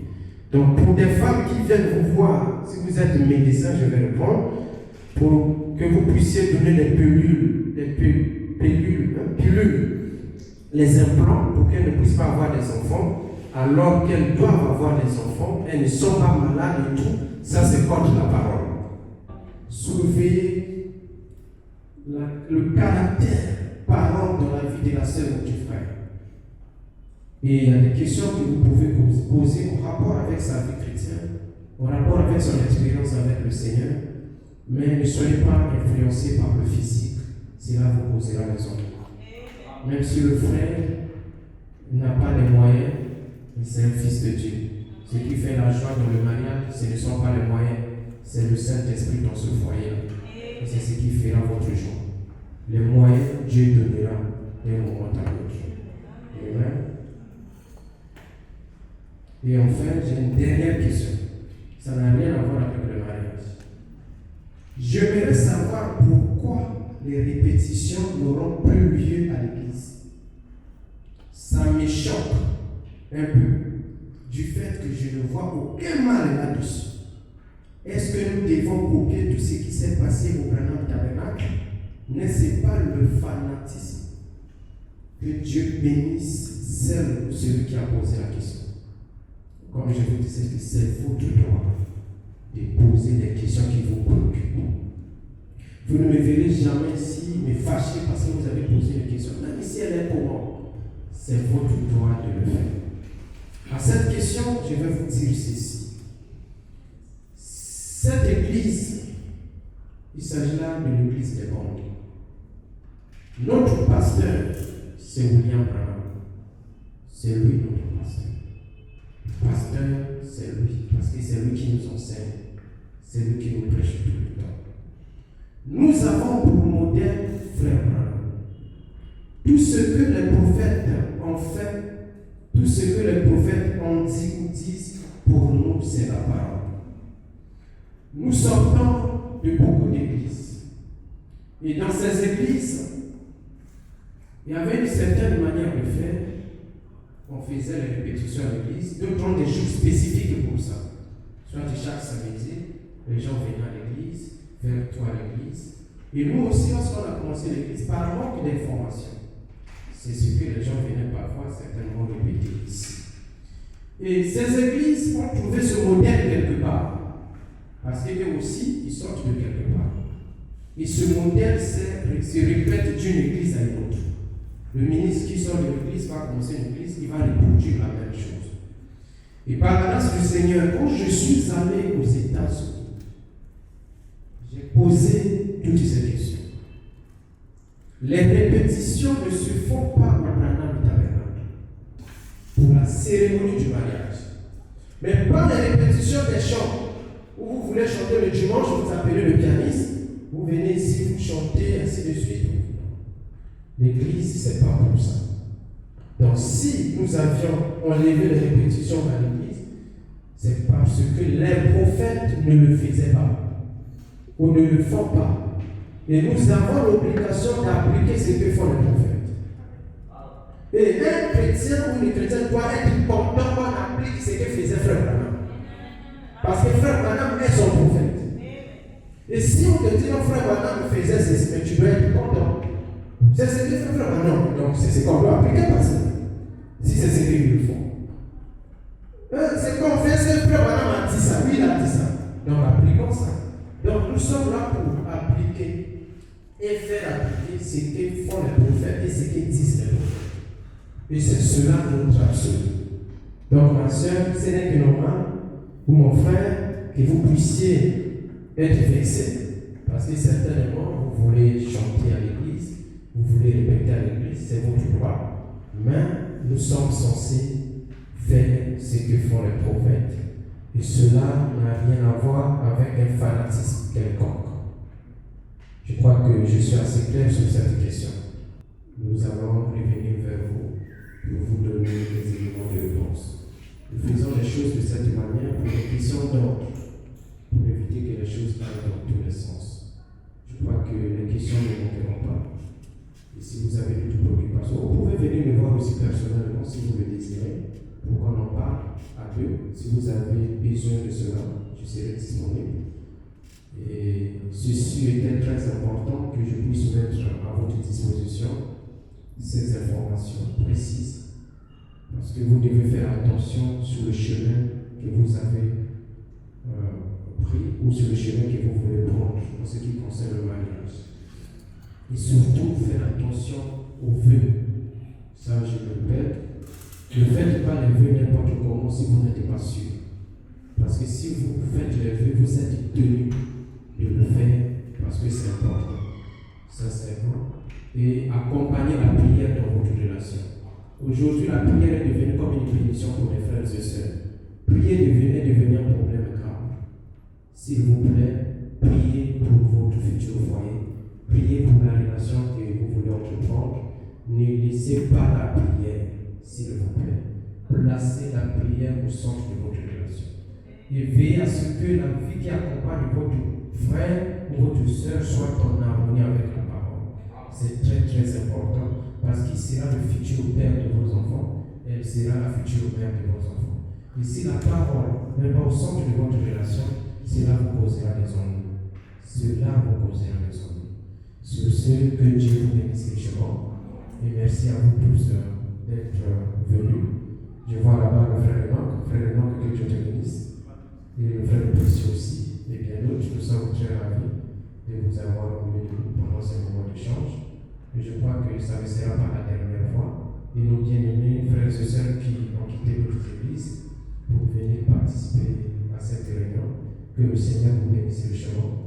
Donc pour des femmes qui viennent vous voir, si vous êtes médecin, je vais répondre, pour que vous puissiez donner des pilules, les implants pour qu'elles ne puissent pas avoir des enfants, alors qu'elles doivent avoir des enfants, elles ne sont pas malades et tout, ça c'est contre la parole. Surveillez le caractère parent dans la vie de la sœur ou du frère. Et il y a des questions que vous pouvez poser en rapport avec sa vie chrétienne, en rapport avec son expérience avec le Seigneur, mais ne soyez pas influencés par le physique, cela vous posera raison. Même si le frère n'a pas les moyens, mais c'est un fils de Dieu. Ce qui fait la joie dans le mariage, ce ne sont pas les moyens, c'est le Saint-Esprit dans ce foyer-là. Et c'est ce qui fera votre joie. Les moyens, Dieu donnera d'un moment à l'autre. Amen. Et enfin, j'ai une dernière question. Ça n'a rien à voir avec le mariage. J'aimerais savoir pourquoi les répétitions n'auront plus lieu à l'église. Ça me choque un peu du fait que je ne vois aucun mal là-dessus. Est-ce que nous devons copier tout ce qui s'est passé au Branham Tabernacle? N'est-ce pas le fanatisme? Que Dieu bénisse celle ou celui qui a posé la question. Comme je vous disais, c'est votre droit de poser des questions qui vous préoccupent. Vous ne me verrez jamais ici me fâcher parce que vous avez posé une question. Même si elle est pour moi, c'est votre droit de le faire. À cette question, je vais vous dire ceci. Cette église, il s'agit là de l'église des mondes. Notre pasteur, c'est William Branham. C'est lui notre pasteur. Le pasteur, c'est lui, parce que c'est lui qui nous enseigne. C'est lui qui nous prêche tout le temps. Nous avons pour modèle frère Branham. Tout ce que les prophètes ont fait, tout ce que les prophètes ont dit ou disent, pour nous, c'est la parole. Nous sortons de beaucoup d'églises. Et dans ces églises, il y avait une certaine manière de faire. On faisait les répétitions à l'église. D'autres ont des jours spécifiques pour ça. Soit chaque samedi, les gens venaient à l'église, vers toi à l'église. Et nous aussi, lorsqu'on a commencé l'église, par manque d'informations, c'est ce que les gens venaient parfois certainement répéter ici. Et ces églises ont trouvé ce modèle quelque part. Parce qu'eux aussi, ils sortent de quelque part. Et ce modèle se répète d'une église à une autre. Le ministre qui sort de l'église va commencer une église, il va reproduire la même chose. Et par la grâce du Seigneur, quand je suis allé aux États-Unis, j'ai posé toutes ces questions. Les répétitions ne se font pas au Branham Tabernacle pour la cérémonie du mariage. Mais pas les répétitions des chants. Où vous voulez chanter le dimanche, vous appelez le pianiste, vous venez ici, vous chantez, ainsi de suite. L'église, c'est pas pour ça. Donc, si nous avions enlevé les répétitions à l'église, c'est parce que les prophètes ne le faisaient pas, ou ne le font pas. Et nous avons l'obligation d'appliquer ce que font les prophètes. Et un chrétien ou une chrétienne doit être content qu'on applique ce que faisait Frère Branham. Parce que Frère Branham est son prophète. Et si on te dit, non, frère Branham faisait ceci, mais tu dois être content. C'est ce que frère Branham. Donc, c'est ce qu'on doit appliquer parce que si c'est ce qu'ils font. C'est qu'on fait ce que frère Branham a dit ça. Oui, il a dit ça. Donc, appliquons ça. Donc, nous sommes là pour appliquer et faire appliquer ce que font les prophètes et ce que disent les prophètes. Et c'est cela notre absolu. Donc, ma soeur, ce n'est que normal, ou mon frère, que vous puissiez être vexé. Parce que certainement, vous voulez chanter à l'église, vous voulez répéter à l'église, c'est votre droit. Mais nous sommes censés faire ce que font les prophètes. Et cela n'a rien à voir avec un fanatisme quelconque. Je crois que je suis assez clair sur cette question. Nous allons revenir vers vous pour vous donner des éléments de réponse. Nous faisons les choses de cette manière pour des questions d'ordre, pour éviter que les choses aillent dans tous les sens. Je crois que les questions ne manqueront pas. Et si vous avez toute préoccupation, vous pouvez venir me voir aussi personnellement si vous le désirez, pour qu'on en parle à deux. Si vous avez besoin de cela, je serai disponible. Et ceci était très important que je puisse mettre à votre disposition ces informations précises. Parce que vous devez faire attention sur le chemin que vous avez pris ou sur le chemin que vous voulez prendre en ce qui concerne le mariage. Et surtout, faire attention aux vœux. Ça, je le répète. Ne faites pas les vœux n'importe comment si vous n'êtes pas sûr. Parce que si vous faites les vœux, vous êtes tenu de le faire parce que c'est important. Sincèrement. Et accompagner la prière dans votre relation. Aujourd'hui, la prière est devenue comme une bénédiction pour mes frères et sœurs. Prier est devenu un problème grave. S'il vous plaît, priez pour votre futur foyer. Priez pour la relation que vous voulez entreprendre. Ne laissez pas la prière, s'il vous plaît. Placez la prière au centre de votre relation. Et veillez à ce que la vie qui accompagne votre frère ou votre sœur soit en harmonie avec la parole. C'est très très important. Parce qu'il sera le futur père de vos enfants, elle sera la future mère de vos enfants. Et si la parole n'est pas au centre de votre relation, cela vous causera des ennuis. Cela vous causera des ennuis. Sur ce, que Dieu vous bénisse richement. Et merci à vous tous d'être venus. Je vois là-bas le frère Enoch. Frère Enoch, que Dieu te bénisse. Et le frère Précieux aussi. Et bien d'autres, nous sommes très ravis de vous avoir au milieu de nous pendant ces moments d'échange. Et je crois que ça ne sera pas la dernière fois. Et nos bien-aimés frères et sœurs qui ont quitté notre église pour venir participer à cette réunion, que le Seigneur vous bénisse richement.